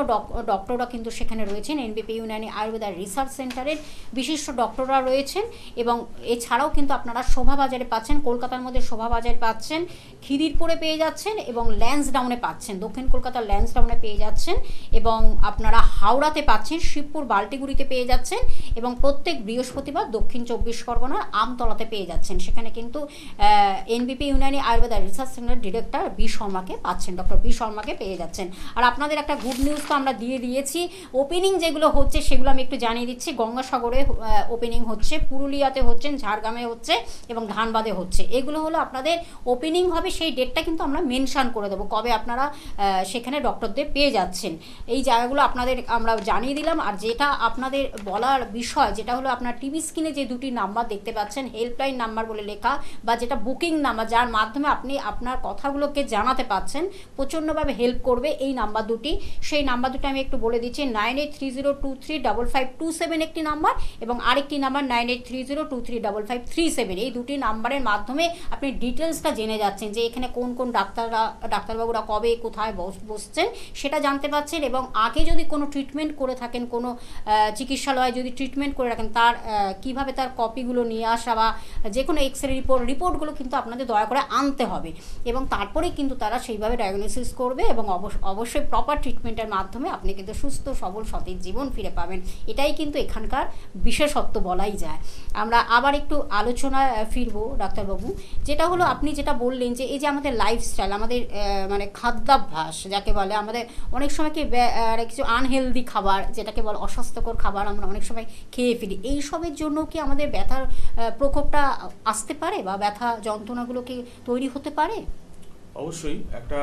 ডক্টররা কিন্তু সেখানে রয়েছেন, এনবিপি ইউনানি আয়ুর্বেদা রিসার্চ সেন্টারের বিশিষ্ট ডক্টররা রয়েছেন এবং এছাড়াও কিন্তু আপনারা শোভাবাজারে পাচ্ছেন, কলকাতার মধ্যে শোভাবাজারে পাচ্ছেন, খিদিরপুরে পেয়ে যাচ্ছেন এবং ল্যান্সডাউনে পাচ্ছেন, দক্ষিণ কলকাতার ল্যান্সডাউনে পেয়ে যাচ্ছেন এবং আপনারা হাওড়াতে পাচ্ছেন, শিবপুর বাল্টিগুড়িতে পেয়ে যাচ্ছেন এবং প্রত্যেক বৃহস্পতিবার দক্ষিণ 24 পরগনার আমতলাতে পেয়ে যাচ্ছেন। সেখানে কিন্তু NBP Unani Ayurveda research centre director B শর্মাকে পাচ্ছেন, ডক্টর বি শর্মাকে পেয়ে যাচ্ছেন। আর আপনাদের একটা গুড নিউজ তো আমরা দিয়ে দিয়েছি, ওপেনিং যেগুলো হচ্ছে সেগুলো আমি একটু জানিয়ে দিচ্ছি। গঙ্গাসাগরে ওপেনিং হচ্ছে, পুরুলিয়াতে হচ্ছেন, ঝাড়গ্রামে হচ্ছে এবং ধানবাদে হচ্ছে। এগুলো হলো আপনাদের ওপেনিং হবে, সেই ডেটটা কিন্তু আমরা মেনশান করে দেবো কবে আপনারা সেখানে ডক্টরদের পেয়ে যাচ্ছেন। এই জায়গাগুলো আপনাদের আমরা জানিয়ে দিলাম। আর যেটা আপনাদের বলার বিষয় যেটা হলো আপনার টিভি স্ক্রিনে যে দুটি নাম্বার দেখতে পাচ্ছেন, হেল্পলাইন নাম্বার বলে লেখা বা যেটা বুকিং নাম্বার, যার মাধ্যমে আপনি আপনার কথাগুলোকে জানাতে পাচ্ছেন, প্রচণ্ডভাবে হেল্প করবে এই নাম্বার দুটি। সেই নাম্বার দুটি আমি একটু বলে দিচ্ছি, 9830235527 একটি নাম্বার এবং আরেকটি নাম্বার 9830235537। এই দুটি নাম্বারের মাধ্যমে আপনি ডিটেলসটা জেনে যাচ্ছেন যে এখানে কোন কোন ডাক্তারবাবুরা কবে কোথায় বসছেন সেটা জানতে পাচ্ছেন এবং আগে যদি কোনো ট্রিটমেন্ট করে থাকেন, কোনো চিকিৎসালয়ে যদি ট্রিটমেন্ট করে রাখেন, তার কিভাবে তার কপিগুলো নিয়ে আসা বা যে কোনো এক্সরে রিপোর্টগুলো কিন্তু আপনাদের আপনাদের দয়া করে আনতে হবে, এবং তারপরে কিন্তু তারা সেইভাবে ডায়াগনোসিস করবে, এবং অবশ্যই প্রপার ট্রিটমেন্টের মাধ্যমে আপনি কিন্তু সুস্থ সবল সতেজ জীবন ফিরে পাবেন। এটাই কিন্তু এখানকার বিশেষত্ব বলাই যায়। আমরা আবার একটু আলোচনায় ফিরবো ডাক্তারবাবু, যেটা হলো আপনি যেটা বললেন যে এই যে আমাদের লাইফস্টাইল, আমাদের মানে খাদ্যাভ্যাস যাকে বলে, আমাদের অনেক সময় কি কিছু আনহেলদি খাবার যেটাকে বলে অস্বাস্থ্যকর খাবার আমরা অনেক সময় খেয়ে ফেলি, এইসবের জন্য কি আমাদের ব্যথার প্রকোপটা আসতে পারে বা ব্যথা যন্ত্রণাগুলো কি তৈরি হতে পারে? অবশ্যই একটা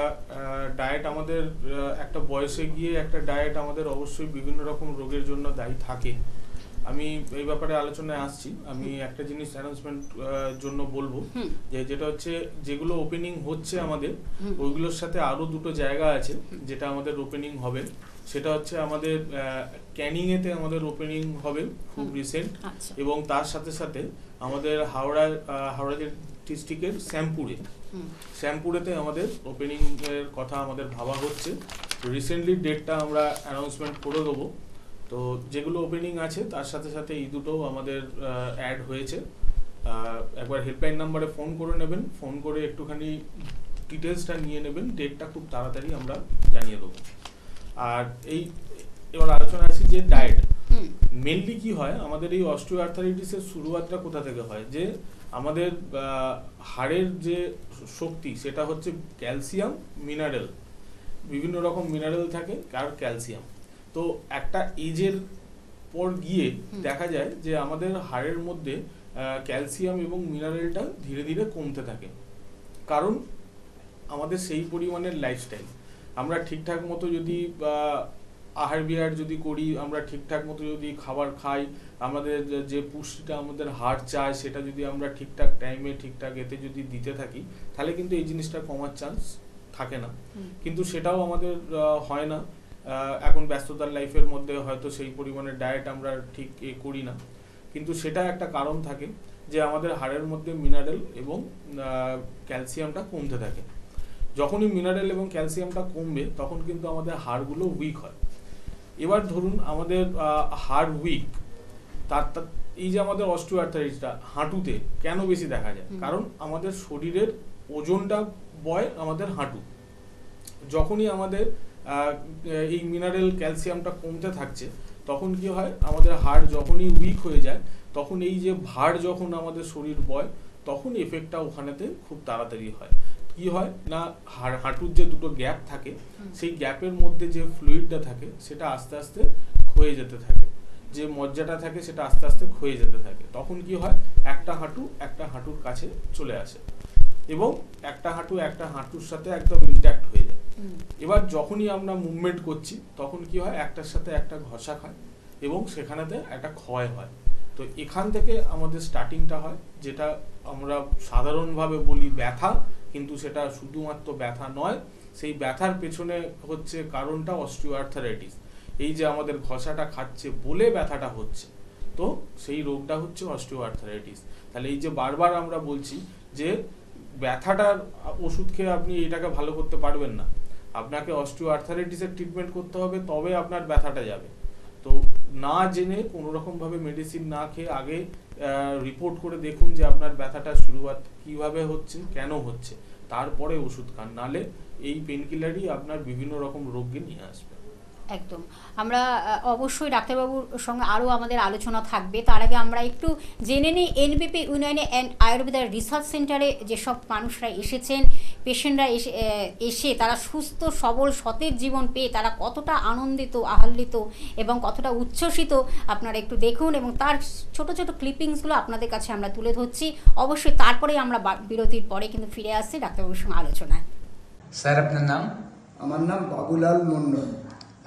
ডায়েট আমাদের একটা বয়সে গিয়ে একটা ডায়েট আমাদের অবশ্যই বিভিন্ন রকম রোগের জন্য দায়ী থাকে। আমি এই ব্যাপারে আলোচনায় আসছি। আমি একটা জিনিস অ্যানাউন্সমেন্ট জন্য বলবো, যে যেটা হচ্ছে যেগুলো ওপেনিং হচ্ছে আমাদের, ওইগুলোর সাথে আরো দুটো জায়গা আছে যেটা আমাদের ওপেনিং হবে। সেটা হচ্ছে আমাদের ক্যানিংয়েতে আমাদের ওপেনিং হবে খুব রিসেন্ট, এবং তার সাথে সাথে আমাদের হাওড়া ডিস্ট্রিক্টের শ্যামপুরেতে আমাদের ওপেনিং এর কথা আমাদের ভাবা হচ্ছে। রিসেন্টলি ডেটটা আমরা অ্যানাউন্সমেন্ট করে দেবো। তো যেগুলো ওপেনিং আছে তার সাথে সাথে এই দুটোও আমাদের অ্যাড হয়েছে। একবার হেল্পলাইন নাম্বারে ফোন করে নেবেন, ফোন করে একটুখানি ডিটেলসটা নিয়ে নেবেন, ডেটটা খুব তাড়াতাড়ি আমরা জানিয়ে দেবো। আর এবার আলোচনা আছে যে ডায়েট মেনলি কি হয়, আমাদের এই অস্টিওআর্থারাইটিসের শুরুয়াতটা কোথা থেকে হয়, যে আমাদের হাড়ের যে শক্তি সেটা হচ্ছে ক্যালসিয়াম, মিনারেল, বিভিন্ন রকম মিনারেল থাকে আর ক্যালসিয়াম। তো একটা এজের পর গিয়ে দেখা যায় যে আমাদের হাড়ের মধ্যে ক্যালসিয়াম এবং মিনারেলটা ধীরে ধীরে কমতে থাকে, কারণ আমাদের সেই পরিমাণের লাইফস্টাইল। আমরা ঠিকঠাক মতো যদি আহার বিহার যদি করি, আমরা ঠিকঠাক মতো যদি খাবার খাই, আমাদের যে পুষ্টিটা আমাদের হাড় চায় সেটা যদি আমরা ঠিকঠাক টাইমে ঠিকঠাক এতে যদি দিতে থাকি, তাহলে কিন্তু এই জিনিসটা কমার চান্স থাকে না। কিন্তু সেটাও আমাদের হয় না। এখন ব্যস্ততার লাইফের মধ্যে হয়তো সেই পরিমাণে ডায়েট আমরা ঠিক করি না, কিন্তু সেটা একটা কারণ থাকে যে আমাদের হাড়ের মধ্যে মিনারেল এবং ক্যালসিয়ামটা কমতে থাকে। যখনই মিনারেল এবং ক্যালসিয়ামটা কমবে তখন কিন্তু আমাদের হাড়গুলো উইক হয়। এবার ধরুন আমাদের হাড় উইক, তার এই যে আমাদের অস্টিওআর্থারাইটিসটা হাঁটুতে কেন বেশি দেখা যায়, কারণ আমাদের শরীরের ওজনটা বয় আমাদের হাঁটু। যখনই আমাদের এই মিনারেল ক্যালসিয়ামটা কমতে থাকছে তখন কি হয়, আমাদের হাড় যখনই উইক হয়ে যায় তখন এই যে ভার যখন আমাদের শরীর বয় তখন এফেক্টটা ওখানেতে খুব তাড়াতাড়ি হয়। কি হয় না, হাঁটুর যে দুটো গ্যাপ থাকে সেই গ্যাপের মধ্যে যে ফ্লুইডটা থাকে সেটা আস্তে আস্তে ক্ষয়ে যেতে থাকে, যে মজ্জাটা থাকে সেটা আস্তে আস্তে ক্ষয়ে যেতে থাকে। তখন কি হয়, একটা হাঁটুর কাছে চলে আসে এবং একটা হাঁটুর সাথে একদম ইনট্যাক্ট হয়ে যায়। এবার যখনই আমরা মুভমেন্ট করছি তখন কি হয়, একটার সাথে একটা ঘষা খায় এবং সেখানেতে একটা ক্ষয় হয়। তো এখান থেকে আমাদের স্টার্টিংটা হয়, যেটা আমরা সাধারণভাবে বলি ব্যথা, কিন্তু সেটা শুধুমাত্র ব্যথা নয়। সেই ব্যথার পেছনে হচ্ছে কারণটা অস্টিওআর্থারাইটিস। এই যে আমাদের ঘষাটা খাচ্ছে বলে ব্যথাটা হচ্ছে, তো সেই রোগটা হচ্ছে অস্টিওআর্থারাইটিস। তাহলে এই যে বারবার আমরা বলছি যে ব্যথাটার ওষুধ খেয়ে আপনি এটাকে ভালো করতে পারবেন না, আপনাকে অস্টিওআর্থারাইটিসের ট্রিটমেন্ট করতে হবে, তবে আপনার ব্যথাটা যাবে। তো না জেনে কোনো রকমভাবে মেডিসিন না খেয়ে আগে রিপোর্ট করে দেখুন যে আপনার ব্যথাটা শুরুয়াত কিভাবে হচ্ছে, কেন হচ্ছে, তারপরে ওষুধ খান, নালে এই পেনকিলারই আপনার বিভিন্ন রকম রোগকে নিয়ে আসবে। একদম। আমরা অবশ্যই ডাক্তারবাবুর সঙ্গে আরও আমাদের আলোচনা থাকবে। তার আগে আমরা একটু জেনে নিই এনবিপি ইউনানি অ্যান্ড আয়ুর্বেদা রিসার্চ সেন্টারে যেসব মানুষরা এসেছেন, পেশেন্টরা এসে তারা সুস্থ সবল সতেজ জীবন পেয়ে তারা কতটা আনন্দিত, আহ্লাদিত এবং কতটা উচ্ছ্বসিত আপনারা একটু দেখুন, এবং তার ছোট ছোট ক্লিপিংসগুলো আপনাদের কাছে আমরা তুলে ধরছি। অবশ্যই তারপরেই আমরা বিরতির পরে কিন্তু ফিরে আসছি ডাক্তারবাবুর সঙ্গে আলোচনায়। স্যার আপনার নাম? আমার নাম বাবুলাল মন্ডল।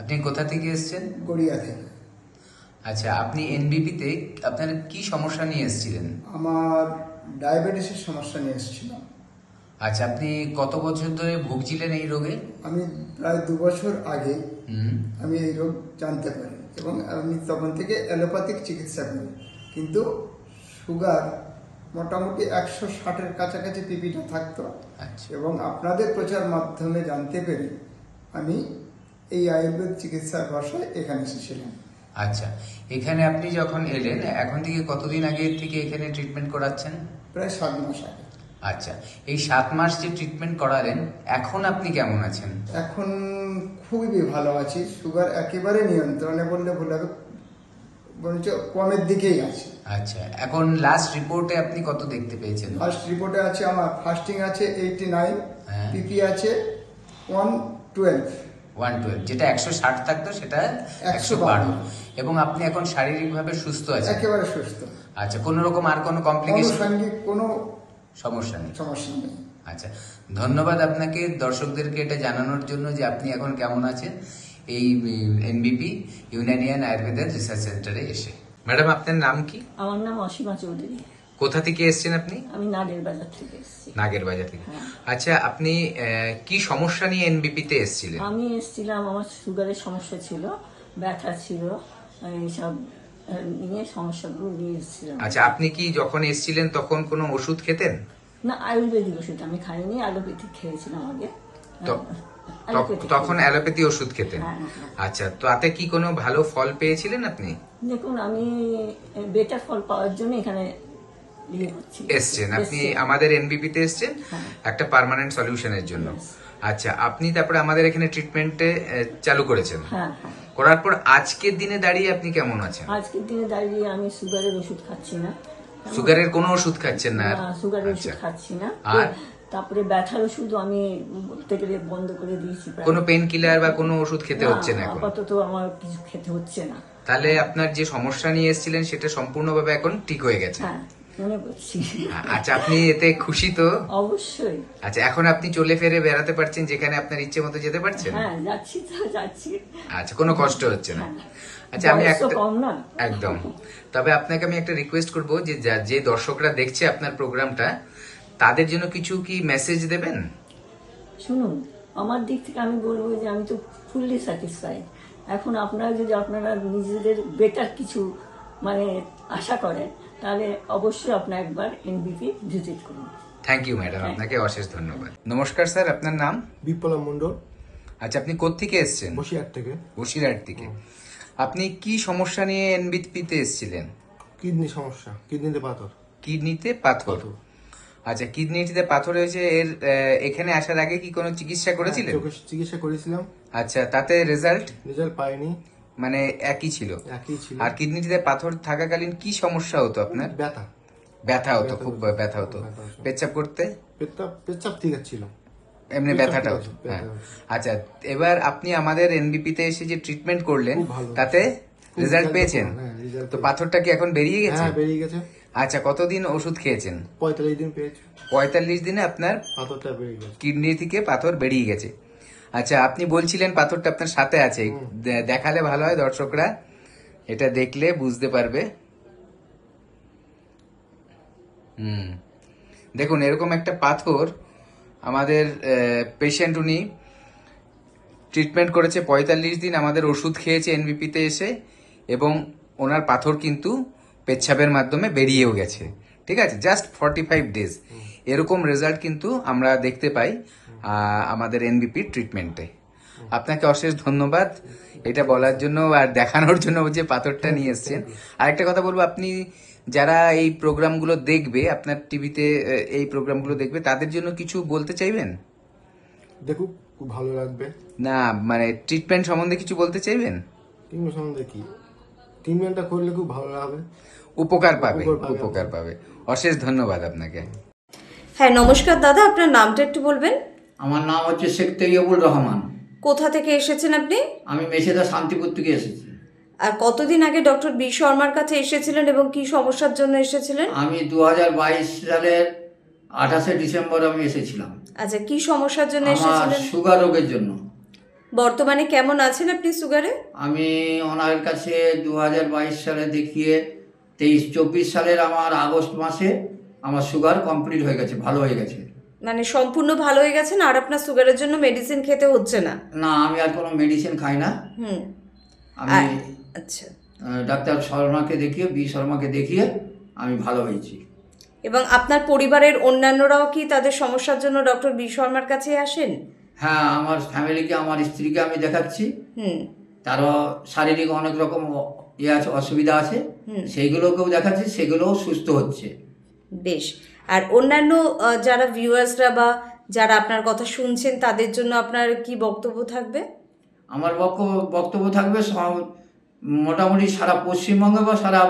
আপনি কোথা থেকে এসেছেন? গড়িয়া থেকে। আচ্ছা, আপনি এনবিপিতে আপনার কি সমস্যা নিয়ে এসেছিলেন? আমার ডায়াবেটিসের সমস্যা নিয়ে এসেছিলাম। আচ্ছা, আপনি কত বছর ধরে ভুগছিলেন এই রোগে? আমি প্রায় 2 বছর আগে আমি এই রোগ জানতে পারি এবং আমি তখন থেকে অ্যালোপ্যাথিক চিকিৎসা করি, কিন্তু সুগার মোটামুটি 160-এর কাছাকাছি পিপিটা থাকতো। আচ্ছা। এবং আপনাদের প্রচার মাধ্যমে জানতে পেরে আমি এই আয়ুর্বেদ চিকিৎসার ভাষায় এখানে এসেছিলাম। আচ্ছা, এখানে আপনি যখন এলেন এখন থেকে কতদিন আগে থেকে এখানে ট্রিটমেন্ট করাচ্ছেন? প্রায় 7 মাস আগে। আচ্ছা, এই 7 মাস যে ট্রিটমেন্ট করালেন, এখন আপনি কেমন আছেন? এখন খুবই ভালো আছি, সুগার একেবারে নিয়ন্ত্রণে বললে ভুল হবে, বরঞ্চ কমের দিকেই আছে। আচ্ছা, এখন লাস্ট রিপোর্টে আপনি কত দেখতে পেয়েছেন? ফার্স্ট রিপোর্টে আছে আমার ফাস্টিং আছে 89, হ্যাঁ। পিপি আছে 112, 112, যেটা 160 থাকতো সেটা 112, এবং আপনি এখন শারীরিকভাবে সুস্থ আছেন? একেবারে সুস্থ। আচ্ছা, কোনো রকম আর কোনো কমপ্লিকেশন, আনুষঙ্গিক কোনো সমস্যা নেই? সমস্যা নেই। আচ্ছা, ধন্যবাদ আপনাকে দর্শকদেরকে এটা জানানোর জন্য যে আপনি এখন কেমন আছেন এই এনবিপি ইউনানিয়ান আয়ুর্বেদিক রিসার্চ সেন্টারে এসে। ম্যাডাম, আপনার নাম কি? আমার নাম অসীমা চৌধুরী। কোথা থেকে এসেছেন আপনি? আমি নাগের বাজার থেকে এসেছি। নাগের বাজার থেকে। হ্যাঁ। আচ্ছা, আপনি কি সমস্যা নিয়ে এনবিপি তে এসেছিলেন? আমি এসেছিলাম, আমার সুগারের সমস্যা ছিল, ব্যথা ছিল, এইসব নিয়ে সমস্যাগুলো নিয়ে এসেছিলাম। আচ্ছা, আপনি কি যখন এসেছিলেন তখন কোনো ওষুধ খেতেন? না, আয়ুর্বেদিক ওষুধ আমি খাইনি, অ্যালোপ্যাথিক খেয়েছিলাম আগে। তখন অ্যালোপ্যাথি ওষুধ খেতেন? হ্যাঁ, হ্যাঁ। আচ্ছা, তো তাতে কি কোনো ভালো ফল পেয়েছিলেন আপনি? দেখুন, আমি বেটার ফল পাওয়ার জন্য এখানে এসছেন আপনি আমাদের এনবিপি তে এসছেন একটা পার্মানেন্ট সলিউশনের জন্য। আচ্ছা, আপনি তারপরে আমাদের এখানে ট্রিটমেন্টে চালু করেছেন। হ্যাঁ, হ্যাঁ। করার পর আজকের দিনে দাঁড়িয়ে আপনি কেমন আছেন? আজকের দিনে দাঁড়িয়ে আমি সুগারের ওষুধ খাচ্ছি না। সুগারের কোনো ওষুধ খাচ্ছেন না? সুগারের আচ্ছা। ওষুধ খাচ্ছি না। আর তারপরে ব্যথার ওষুধ আমি বলতে গেলে বন্ধ করে দিয়েছি। কোনো পেন কিলার বা কোনো ওষুধ খেতে হচ্ছে না এখন? আপাতত আমার কিছু খেতে হচ্ছে না। তাহলে আপনার যে সমস্যা নিয়ে এসেছিলেন সেটা সম্পূর্ণভাবে এখন ঠিক হয়ে গেছে? হ্যাঁ, মনে করছি। আচ্ছা, আপনি এতে খুশি তো? অবশ্যই। আচ্ছা, এখন আপনি চলে ফিরে বেড়াতে পারছেন, যেখানে আপনার ইচ্ছে মতো যেতে পারছেন? হ্যাঁ, যাচ্ছি। আচ্ছা, কোনো কষ্ট হচ্ছে না? হ্যাঁ। আচ্ছা, আমি বয়সও একটা কম না। একদম, তবে আপনাকে আমি একটা রিকোয়েস্ট করব যে যে দর্শকরা দেখছে আপনার প্রোগ্রামটা, তাদের জন্য কিছু কি মেসেজ দেবেন? শুনুন, আমার দিক থেকে আমি বলবো যে আমি তো ফুললি স্যাটিসফাইড। এখন আপনারা যদি আপনারা নিজেদের বেটার কিছু মানে আশা করেন, তাহলে অবশ্যই আপনার একবার এনবিপি ভিজিট করুন। থ্যাংক ইউ ম্যাডাম, আপনাকে অশেষ ধন্যবাদ। নমস্কার স্যার, আপনার নাম? বিপ্লব মন্ডল। আচ্ছা, আপনি কোত্থেকে এসেছেন? বসিরহাট থেকে। বসিরহাট থেকে। আপনি কি সমস্যা নিয়ে এনবিপিতে এসেছিলেন? কিডনি সমস্যা, কিডনিতে পাথর। কিডনিতে পাথর। আচ্ছা, কিডনিতে পাথর হয়েছে, এর এখানে আসার আগে কি কোনো চিকিৎসা করেছিলেন? চিকিৎসা করেছিলাম। আচ্ছা, তাতে রেজাল্ট পাইনি। মানে একই ছিল? একই ছিল। আর কিডনিতে পাথর থাকাকালীন কি সমস্যা হতো আপনার? ব্যথা হতো, খুব ব্যথা হতো। পেচ্ছাপ করতে? পেচ্ছাপ ঠিক ছিল, এমনি ব্যথাটা হতো। হ্যাঁ। আচ্ছা, এবার আপনি আমাদের এনবিপিতে এসে যে ট্রিটমেন্ট করলেন তাতে রেজাল্ট পেয়েছেন? তো পাথরটা কি এখন বেরিয়ে গেছে? হ্যাঁ, বেরিয়ে গেছে। আচ্ছা, কতদিন ওষুধ খেয়েছেন? 45 দিন পেয়েছি। 45 দিনে আপনার পাথরটা বেরিয়ে গেছে, কিডনি থেকে পাথর বেরিয়ে গেছে। আচ্ছা, আপনি বলছিলেন পাথরটা আপনার সাথে আছে, দেখালে ভালো হয়, দর্শকরা এটা দেখলে বুঝতে পারবে। দেখুন, এরকম একটা পাথর আমাদের পেশেন্ট, উনি ট্রিটমেন্ট করেছে 45 দিন, আমাদের ওষুধ খেয়েছে এনবিপিতে এসে, এবং ওনার পাথর কিন্তু পেচ্ছাপের মাধ্যমে বেরিয়েও গেছে। ঠিক আছে, জাস্ট 45 ডেজ। এরকম রেজাল্ট কিন্তু আমরা দেখতে পাই আমাদের এনবিপির ট্রিটমেন্টে। আপনাকে অশেষ ধন্যবাদ এটা বলার জন্য আর দেখানোর জন্য যে পাথরটা নিয়ে এসছেন। আরেকটা কথা বলবো, আপনি যারা এই প্রোগ্রামগুলো দেখবে, আপনার টিভিতে এই প্রোগ্রামগুলো দেখবে, তাদের জন্য কিছু বলতে চাইবেন? দেখুক, খুব ভালো লাগবে। না, মানে ট্রিটমেন্ট সম্বন্ধে কিছু বলতে চাইবেন? ট্রিটমেন্ট সম্বন্ধে কি, ট্রিটমেন্টটা করলে খুব ভালো লাগবে, উপকার পাবে। অশেষ ধন্যবাদ আপনাকে। হ্যাঁ, নমস্কার দাদা, আপনার নামটা একটু বলবেন? আমার নাম হচ্ছে শেখ তৈয়বুর রহমান। কোথা থেকে এসেছেন আপনি? আমি মেছেদা শান্তিপুর থেকে এসেছি। আর কতদিন আগে ডক্টর বি শর্মার কাছে এসেছিলেন এবং কি সমস্যার জন্য এসেছিলেন? আমি 2022 সালের 28শে ডিসেম্বর আমি এসেছিলাম। আচ্ছা, কি সমস্যার জন্য আমার এসেছিলেন? সুগার রোগের জন্য। বর্তমানে কেমন আছেন আপনি সুগারে? আমি ওনার কাছে 2022 সালে দেখিয়ে 23-24 সালের আমার আগস্ট মাসে আমার সুগার কমপ্লিট হয়ে গেছে, ভালো হয়ে গেছে। মানে সম্পূর্ণ ভালো হয়ে গেছেন, আর আপনার সুগারের জন্য মেডিসিন খেতে হচ্ছে না? না, আমি আর কোনো মেডিসিন খাই না। আমি আচ্ছা, ডাক্তার শর্মাকে দেখিয়ে, বি শর্মাকে দেখিয়ে আমি ভালো হয়েছি। এবং আপনার পরিবারের অন্যান্যরাও কি তাদের সমস্যার জন্য ডক্টর বি শর্মার কাছে আসেন? হ্যাঁ, আমার ফ্যামিলিকে, আমার স্ত্রীকে আমি দেখাচ্ছি। তারও শারীরিক অনেক রকম আছে, অসুবিধা আছে, সেইগুলোকেও দেখাচ্ছি, সেগুলোও সুস্থ হচ্ছে। বেশ। আর অন্যান্য যারা ভিউয়ার্সরা বা যারা আপনার কথা শুনছেন তাদের জন্য আপনার কি বক্তব্য থাকবে? আমার বক্তব্য থাকবে মোটামুটি সারা পশ্চিমবঙ্গে বা সারা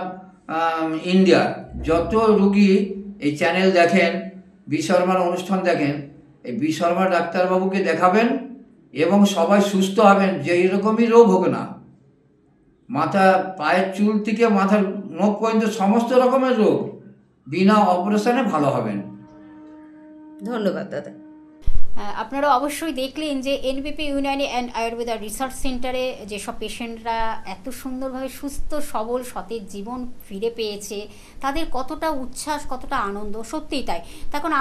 ইন্ডিয়ার যত রুগী এই চ্যানেল দেখেন, বি শর্মার অনুষ্ঠান দেখেন, এই বি শর্মা ডাক্তারবাবুকে দেখাবেন এবং সবাই সুস্থ হবেন, যে এরকমই রোগ হোক না, মাথা পায়ের চুল থেকে মাথার নখ পর্যন্ত সমস্ত রকমের রোগ বিনা অপারেশনে ভালো হবেন। ধন্যবাদ দাদা। আপনারা অবশ্যই দেখলেন যে এনবিপি ইউনানি অ্যান্ড আয়ুর্বেদা রিসার্চ সেন্টারে যেসব পেশেন্টরা এত সুন্দরভাবে সুস্থ সবল সতেজ জীবন ফিরে পেয়েছে, তাদের কতটা উচ্ছ্বাস, কতটা আনন্দ, সত্যিই তাই। তখন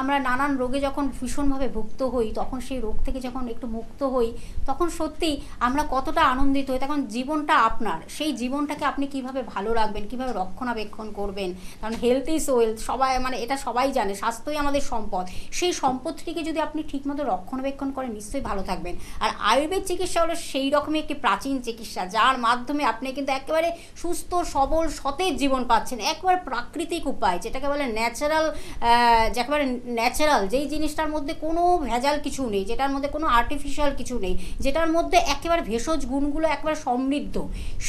আমরা নানান রোগে যখন ভীষণভাবে ভুক্ত হই, তখন সেই রোগ থেকে যখন একটু মুক্ত হই, তখন সত্যিই আমরা কতটা আনন্দিত হই। তখন জীবনটা আপনার, সেই জীবনটাকে আপনি কিভাবে ভালো রাখবেন, কিভাবে রক্ষণাবেক্ষণ করবেন, কারণ হেলথ ইজ ওয়েলথ, সবাই এটা সবাই জানে, স্বাস্থ্যই আমাদের সম্পদ। সেই সম্পদটিকে যদি আপনি ঠিকমতো রক্ষণাবেক্ষণ করেন, নিশ্চয়ই ভালো থাকবেন। আর আয়ুর্বেদ চিকিৎসা হলো সেই রকমই একটি প্রাচীন চিকিৎসা, যার মাধ্যমে আপনি কিন্তু একেবারে সুস্থ সবল সতেজ জীবন পাচ্ছেন, একেবারে প্রাকৃতিক উপায়, যেটাকে বলে ন্যাচারাল, একেবারে ন্যাচারাল, যেই জিনিসটার মধ্যে কোনো ভেজাল কিছু নেই, যেটার মধ্যে কোনো আর্টিফিশিয়াল কিছু নেই, যেটার মধ্যে একেবারে ভেষজ গুণগুলো একেবারে সমৃদ্ধ,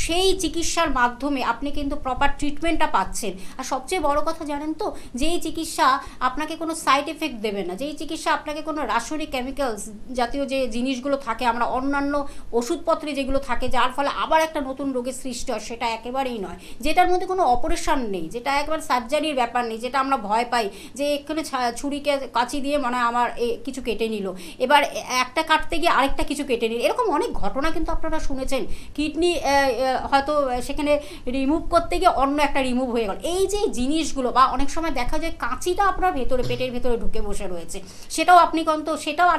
সেই চিকিৎসার মাধ্যমে আপনি কিন্তু প্রপার ট্রিটমেন্টটা পাচ্ছেন। আর সবচেয়ে বড় কথা জানেন তো, যেই চিকিৎসা আপনাকে কোনো সাইড এফেক্ট দেবে না, যেই চিকিৎসা আপনাকে কোনো রাসায়নিক কেমিক্যালস জাতীয় যে জিনিসগুলো থাকে, আমরা অন্যান্য ওষুধপত্রে যেগুলো থাকে, যার ফলে আবার একটা নতুন রোগের সৃষ্টি হয়, সেটা একেবারেই নয়। যেটার মধ্যে কোনো অপারেশন নেই, যেটা একবার সার্জারির ব্যাপার নেই, যেটা আমরা ভয় পাই যে এখানে ছুরিকে কাঁচি দিয়ে মানে আমার কিছু কেটে নিল, এবার একটা কাটতে গিয়ে আরেকটা কিছু কেটে নিল, এরকম অনেক ঘটনা কিন্তু আপনারা শুনেছেন। কিডনি হয়তো সেখানে রিমুভ করতে গিয়ে অন্য একটা রিমুভ হয়ে গেল। এই যে জিনিসগুলো, বা অনেক সময় দেখা যায় কাঁচিটা আপনার ভেতরে, পেটের ভেতরে ঢুকে বসে রয়েছে, সেটাও আপনি কিন্তু, সেটাও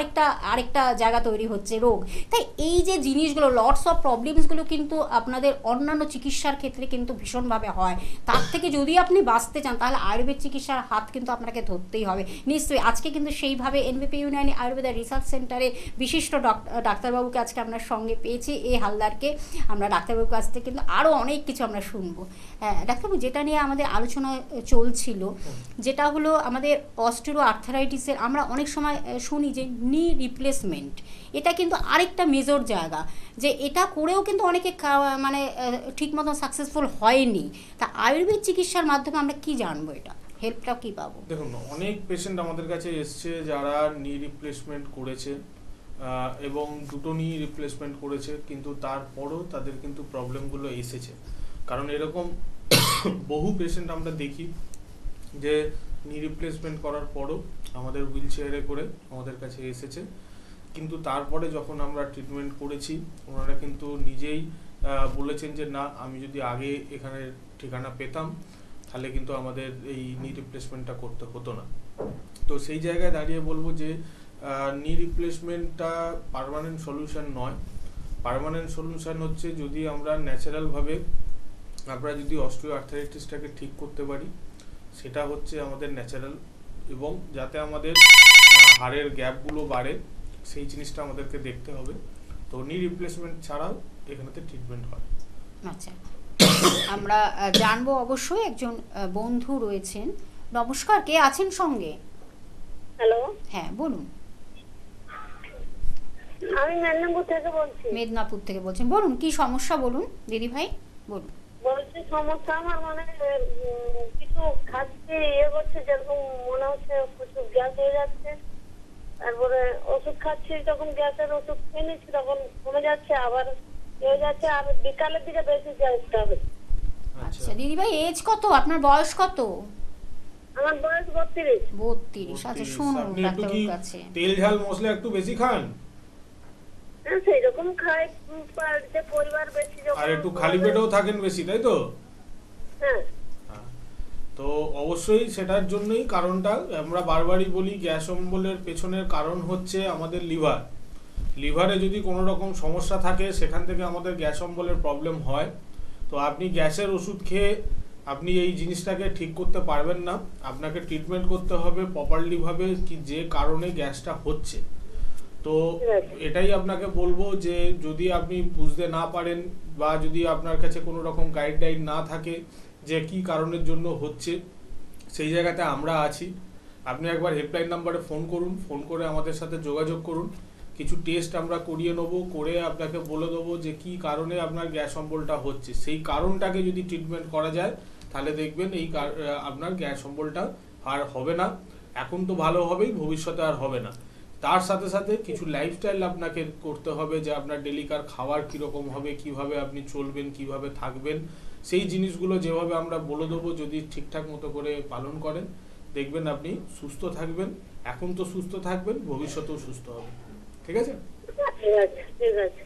আরেকটা জায়গা তৈরি হচ্ছে রোগ। তাই এই যে জিনিসগুলো, লটস অফ প্রবলেমসগুলো কিন্তু আপনাদের অন্যান্য চিকিৎসার ক্ষেত্রে কিন্তু ভীষণভাবে হয়। তার থেকে যদি আপনি বাঁচতে চান, তাহলে আয়ুর্বেদ চিকিৎসার হাত কিন্তু আপনাকে ধরতেই হবে নিশ্চয়ই। আজকে কিন্তু সেইভাবে এনবিপি ইউনানি আয়ুর্বেদা রিসার্চ সেন্টারে বিশিষ্ট ডাক্তারবাবুকে আজকে আপনার সঙ্গে পেয়েছি, এ হালদারকে। আমরা ডাক্তারবাবুর কাছ থেকে কিন্তু আরও অনেক কিছু আমরা শুনবো। হ্যাঁ ডাক্তারবাবু, যেটা নিয়ে আমাদের আলোচনা চলছিল, যেটা হলো আমাদের অস্টিও আর্থারাইটিসের, আমরা অনেক সময় শুনি যে নি রিপ্লেসমেন্ট, এটা কিন্তু আরেকটা মেজর জায়গা, যে এটা করেও কিন্তু অনেকে মানে ঠিক মতো সাকসেসফুল হয়নি। তা আয়ুর্বেদ চিকিৎসার মাধ্যমে আমরা কি জানবো, এটা হেল্পটা কি পাবো? দেখুন, অনেক পেশেন্ট আমাদের কাছে এসছে যারা নি রিপ্লেসমেন্ট করেছে এবং দুটো নি রিপ্লেসমেন্ট করেছে, কিন্তু তারপরও তাদের কিন্তু প্রবলেমগুলো এসেছে। কারণ এরকম বহু পেশেন্ট আমরা দেখি যে নি রিপ্লেসমেন্ট করার পরও আমাদের হুইল চেয়ারে করে আমাদের কাছে এসেছে, কিন্তু তারপরে যখন আমরা ট্রিটমেন্ট করেছি, ওনারা কিন্তু নিজেই বলেছেন যে না, আমি যদি আগে এখানে ঠিকানা পেতাম তাহলে কিন্তু আমাদের এই নি রিপ্লেসমেন্টটা করতে হতো না। তো সেই জায়গায় দাঁড়িয়ে বলবো যে নি রিপ্লেসমেন্টটা পার্মানেন্ট সলিউশন নয়। পার্মানেন্ট সলিউশন হচ্ছে যদি আমরা ন্যাচারালভাবে আমরা যদি অস্টিও আর্থারাইটিসটাকে ঠিক করতে পারি, সেটা হচ্ছে আমাদের ন্যাচারাল, এবং যাতে আমাদের হাড়ের গ্যাপগুলো বাড়ে সেই জিনিসটা আমাদেরকে দেখতে হবে। তো নি রিপ্লেসমেন্ট ছাড়াও এখানেতে ট্রিটমেন্ট হয়। আচ্ছা, আমরা জানবো অবশ্যই। একজন বন্ধু রয়েছেন। নমস্কার, কে আছেন সঙ্গে? হ্যালো, হ্যাঁ বলুন। আমি মেদিনীপুর থেকে বলছি। মেদিনীপুর থেকে বলছেন, বলুন কি সমস্যা, বলুন দিদি ভাই বলুন। বলছি সমস্যা আমার মানে কিছু খাচ্ছি, করছে, যেরকম মনে হচ্ছে প্রচুর গ্যাস হয়ে যাচ্ছে। তারপরে ওষুধ খাচ্ছি, যখন গ্যাসের ওষুধ খেয়ে নিচ্ছি তখন কমে যাচ্ছে, আবার হয়ে যাচ্ছে, আর বিকালের দিকে বেশি গ্যাসটা হচ্ছে। আচ্ছা দিদি ভাই, এজ কত আপনার, বয়স কত? আমার বয়স 32। 32। আচ্ছা শুনুন, আপনি একটু কি ডাক্তারের কাছে তেল ঝাল মশলা একটু বেশি খান? সেই রকম খাই, যে পরিবার বেশি, আর একটু খালি পেটেও থাকেন বেশি, তাই তো? হ্যাঁ। তো অবশ্যই সেটার জন্যই কারণটা আমরা বারবারই বলি, গ্যাস অম্বলের পেছনের কারণ হচ্ছে আমাদের লিভার। লিভারে যদি কোনো রকম সমস্যা থাকে, সেখান থেকে আমাদের গ্যাস অম্বলের প্রবলেম হয়। তো আপনি গ্যাসের ওষুধ খেয়ে আপনি এই জিনিসটাকে ঠিক করতে পারবেন না। আপনাকে ট্রিটমেন্ট করতে হবে প্রপারলি ভাবে, কি যে কারণে গ্যাসটা হচ্ছে। তো এটাই আপনাকে বলবো যে যদি আপনি বুঝতে না পারেন, বা যদি আপনার কাছে কোনো রকম গাইডলাইন না থাকে যে কি কারণের জন্য হচ্ছে, সেই জায়গাতে আমরা আছি। আপনি একবার হেল্পলাইন নাম্বারে ফোন করুন, ফোন করে আমাদের সাথে যোগাযোগ করুন। কিছু টেস্ট আমরা করিয়ে নেব, করে আপনাকে বলে দেবো যে কি কারণে আপনার গ্যাস অম্বলটা হচ্ছে। সেই কারণটাকে যদি ট্রিটমেন্ট করা যায় তাহলে দেখবেন আপনার গ্যাস অম্বলটা আর হবে না। এখন তো ভালো হবেই, ভবিষ্যতে আর হবে না। তার সাথে সাথে কিছু লাইফস্টাইল আপনাকে করতে হবে, যে আপনার ডেলিকার খাবার কীরকম হবে, কিভাবে আপনি চলবেন, কিভাবে থাকবেন, সেই জিনিসগুলো যেভাবে আমরা বলে দেবো যদি ঠিকঠাক মতো করে পালন করেন, দেখবেন আপনি সুস্থ থাকবেন। এখন তো সুস্থ থাকবেন, ভবিষ্যতেও সুস্থ হবেন। ঠিক আছে?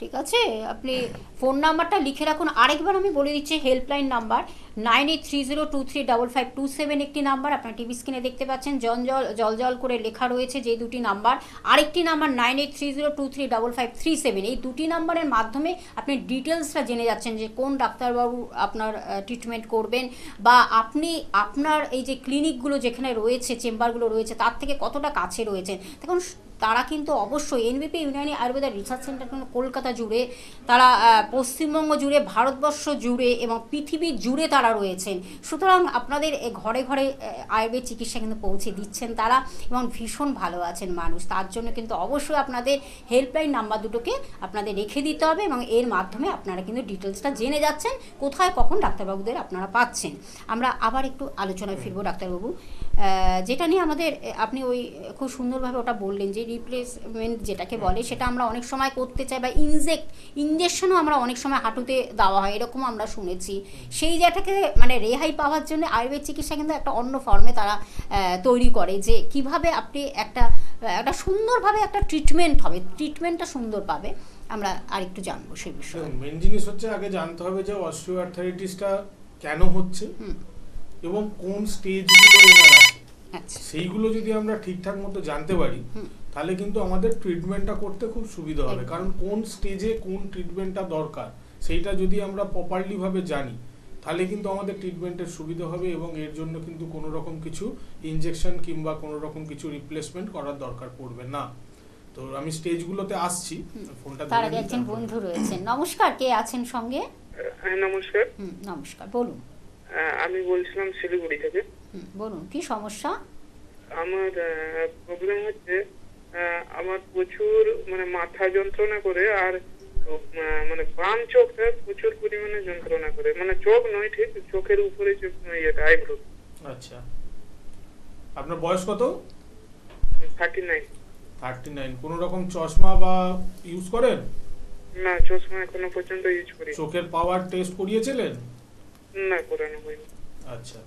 ঠিক আছে, আপনি ফোন নাম্বারটা লিখে রাখুন। আরেকবার আমি বলে দিচ্ছি, হেল্পলাইন নাম্বার 9830235527 একটি নাম্বার, আপনার টিভি স্ক্রিনে দেখতে পাচ্ছেন, জল করে লেখা রয়েছে যে দুটি নাম্বার। আরেকটি নাম্বার 9830235537। এই দুটি নাম্বারের মাধ্যমে আপনি ডিটেলসটা জেনে যাচ্ছেন যে কোন ডাক্তারবাবু আপনার ট্রিটমেন্ট করবেন, বা আপনি আপনার এই যে ক্লিনিকগুলো যেখানে রয়েছে, চেম্বারগুলো রয়েছে, তার থেকে কতটা কাছে রয়েছেন। দেখুন, তারা কিন্তু অবশ্যই এনবিপি ইউনানি আয়ুর্বেদা রিসার্চ সেন্টার কিন্তু কলকাতা জুড়ে, তারা পশ্চিমবঙ্গ জুড়ে, ভারতবর্ষ জুড়ে এবং পৃথিবী জুড়ে তারা রয়েছেন। সুতরাং আপনাদের ঘরে ঘরে আয়ুর্বেদ চিকিৎসা কিন্তু পৌঁছে দিচ্ছেন তারা, এবং ভীষণ ভালো আছেন মানুষ। তার জন্য কিন্তু অবশ্যই আপনাদের হেল্পলাইন নাম্বার দুটোকে আপনাদের রেখে দিতে হবে, এবং এর মাধ্যমে আপনারা কিন্তু ডিটেলসটা জেনে যাচ্ছেন কোথায় কখন ডাক্তারবাবুদের আপনারা পাচ্ছেন। আমরা আবার একটু আলোচনায় ফিরবো ডাক্তারবাবু, যেটা নিয়ে আমাদের আপনি ওই খুব সুন্দরভাবে ওটা বললেন যে রিপ্লেসমেন্ট যেটাকে বলে, সেটা আমরা অনেক সময় করতে চাই, বা ইনজেকশনও আমরা অনেক সময় হাঁটুতে দেওয়া হয়, এরকম আমরা শুনেছি। সেই জায়গাটাকে মানে রেহাই পাওয়ার জন্য আয়ুর্বেদ চিকিৎসা কিন্তু একটা অন্য ফর্মে তারা তৈরি করে, যে কিভাবে আপনি একটা সুন্দরভাবে একটা ট্রিটমেন্ট হবে, ট্রিটমেন্টটা সুন্দর পাবে। আমরা আরেকটু জানবো সেই বিষয়ে। মেন জিনিস হচ্ছে আগে জানতে হবে যে অস্টিওআর্থারাইটিসটা কেন হচ্ছে এবং কোন স্টেজগুলো এনার আছে। সেইগুলো যদি আমরা ঠিকঠাক মতো জানতে পারি তাহলে কিন্তু আমাদের ট্রিটমেন্টটা করতে খুব সুবিধা হবে। কারণ কোন স্টেজে কোন ট্রিটমেন্টটা দরকার সেইটা যদি আমরা প্রপারলি ভাবে জানি তাহলে কিন্তু আমাদের ট্রিটমেন্টের সুবিধা হবে, এবং এর জন্য কিন্তু কোনো রকম কিছু ইনজেকশন কিংবা কোনো রকম কিছু রিপ্লেসমেন্ট করার দরকার পড়বে না। তো আমি স্টেজগুলোতে আসছি, ফোনটা তার আগে একজন বন্ধু রয়েছেন। নমস্কার, কে আছেন সঙ্গে? হ্যাঁ নমস্কার। নমস্কার, বলুন। আমি বলছিলাম শিলিগুড়ি থেকে। বলুন, কি সমস্যা? আমার প্রবলেম হচ্ছে আমার প্রচুর মানে মাথা যন্ত্রণা করে, আর মানে বাম চোখে প্রচুর পরিমাণে যন্ত্রণা করে, মানে চোখ নয় ঠিক, চোখের উপরে ইয়েটা আইব্রো। আচ্ছা, আপনার বয়স কত? 39। কোন রকম চশমা বা ইউজ করেন? না, চশমা এখনো পর্যন্ত ইউজ করি। চোখের পাওয়ার টেস্ট করিয়েছিলেন? না, করানো হয়নি। আচ্ছা,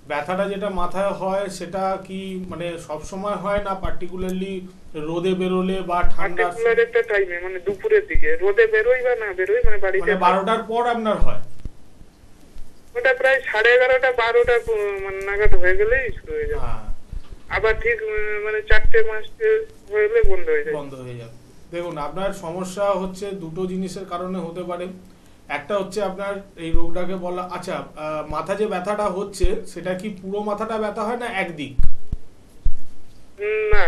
ব্যথাটা যেটা মাথায় হয় সেটা কি মানে সব সময় হয় না পার্টিকুলারলি রোদে বেরোলে বা ঠান্ডা একটা টাইমে, মানে দুপুরের দিকে রোদে বেরোই বা না বেরোই, মানে বাড়িতে 12টার পর আপনার হয়? ওটা প্রায় 11:30 12টা মানে নাগাদ হয়ে গেলেই শুরু হয়ে যায়। আবার ঠিক মানে 4টে-5টে হলে বন্ধ হয়ে যায়। দেখুন, আপনার সমস্যা হচ্ছে দুটো জিনিসের কারণে হতে পারে। একটা হচ্ছে আপনার এই রোগটাকে বলা, আচ্ছা মাথা যে ব্যথাটা হচ্ছে সেটা কি পুরো মাথাটা ব্যথা হয় না একদিক? না,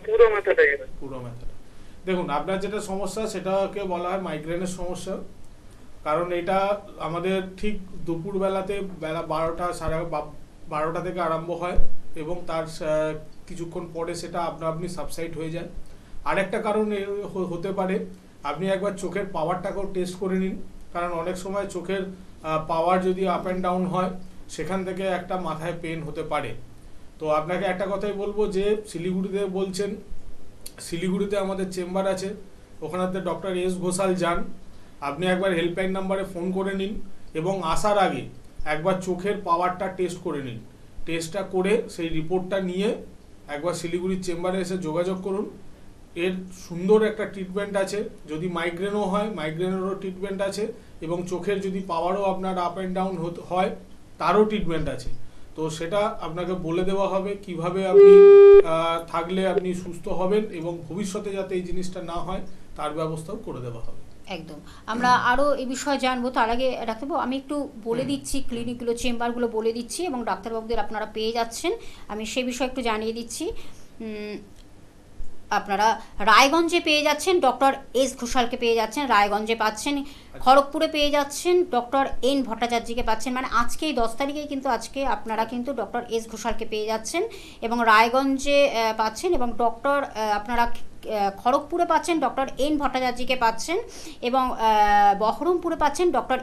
পুরো মাথাটাই। পুরো মাথাটা। দেখুন, আপনার যেটা সমস্যা সেটাকে বলা হয় মাইগ্রেনের সমস্যা। কারণ এটা আমাদের ঠিক দুপুরবেলাতে বেলা 12টা থেকে আরম্ভ হয় এবং তার কিছুক্ষণ পরে সেটা আপনি সাবসাইড হয়ে যায়। আরেকটা কারণ হতে পারে আপনি একবার চোখের পাওয়ারটাকেও টেস্ট করে নিন, কারণ অনেক সময় চোখের পাওয়ার যদি আপ অ্যান্ড ডাউন হয় সেখান থেকে একটা মাথায় পেন হতে পারে। তো আপনাকে একটা কথাই বলবো যে শিলিগুড়িতে বলছেন, শিলিগুড়িতে আমাদের চেম্বার আছে, ওখানেতে ডক্টর এস ঘোষাল যান। আপনি একবার হেল্পলাইন নাম্বারে ফোন করে নিন এবং আসার আগে একবার চোখের পাওয়ারটা টেস্ট করে নিন। টেস্টটা করে সেই রিপোর্টটা নিয়ে একবার শিলিগুড়ির চেম্বারে এসে যোগাযোগ করুন। এর সুন্দর একটা ট্রিটমেন্ট আছে। যদি মাইগ্রেনও হয় মাইগ্রেনেরও ট্রিটমেন্ট আছে, এবং চোখের যদি পাওয়ারও আপনার আপ অ্যান্ড ডাউন হয় তারও ট্রিটমেন্ট আছে। তো সেটা আপনাকে বলে দেওয়া হবে কিভাবে আপনি থাকলে আপনি সুস্থ হবেন, এবং ভবিষ্যতে যাতে এই জিনিসটা না হয় তার ব্যবস্থাও করে দেওয়া হবে। একদম, আমরা আরও এই বিষয়ে জানবো। তার আগে ডাক্তারবাবু আমি একটু বলে দিচ্ছি, ক্লিনিকগুলো চেম্বারগুলো বলে দিচ্ছি, এবং ডাক্তারবাবুদের আপনারা পেয়ে যাচ্ছেন। আমি সে বিষয়ে একটু জানিয়ে দিচ্ছি। আপনারা রায়গঞ্জে পেয়ে যাচ্ছেন ডক্টর এস ঘোষালকে পেয়ে যাচ্ছেন, রায়গঞ্জে পাচ্ছেন, খড়গপুরে পেয়ে যাচ্ছেন ডক্টর এন ভট্টাচার্যকে পাচ্ছেন, মানে আজকেই 10 তারিখেই কিন্তু আজকে আপনারা কিন্তু ডক্টর এস ঘোষালকে পেয়ে যাচ্ছেন এবং রায়গঞ্জে পাচ্ছেন এবং ডক্টর আপনারা খড়গপুরে পাচ্ছেন ডক্টর এন ভট্টাচার্যকে পাচ্ছেন এবং বহরমপুরে পাচ্ছেন ডক্টর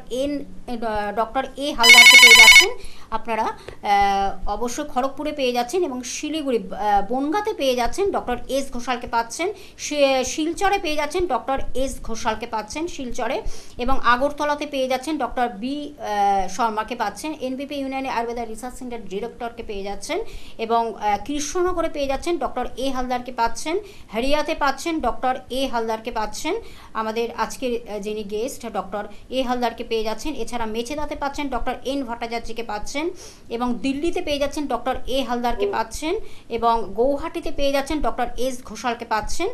এ হালদারকে পেয়ে যাচ্ছেন আপনারা, অবশ্যই খড়গপুরে পেয়ে যাচ্ছেন এবং শিলিগুড়ি বনগাঁতে পেয়ে যাচ্ছেন ডক্টর এস ঘোষালকে পাচ্ছেন, শিলচরে পেয়ে যাচ্ছেন ডক্টর এস ঘোষালকে পাচ্ছেন শিলচরে এবং আগরতলাতে পেয়ে যাচ্ছেন ডক্টর বি শর্মাকে পাচ্ছেন, NBP Unani Ayurveda research centre ডিরেক্টরকে পেয়ে যাচ্ছেন এবং কৃষ্ণনগরে পেয়ে যাচ্ছেন ডক্টর এ হালদারকে পাচ্ছেন, হরিয়াতে পাচ্ছেন ডক্টর এ হালদারকে পাচ্ছেন, আমাদের আজকের যিনি গেস্ট ডক্টর এ হালদারকে পেয়ে যাচ্ছেন, এছাড়া মেচেদাতে পাচ্ছেন ডক্টর এন ভট্টাচার্যকে পাচ্ছেন এবং দিল্লিতে পেয়ে যাচ্ছেন ডক্টর এ হালদারকে পাচ্ছেন এবং গৌহাটিতে পেয়ে যাচ্ছেন ডক্টর এস ঘোষালকে পাচ্ছেন,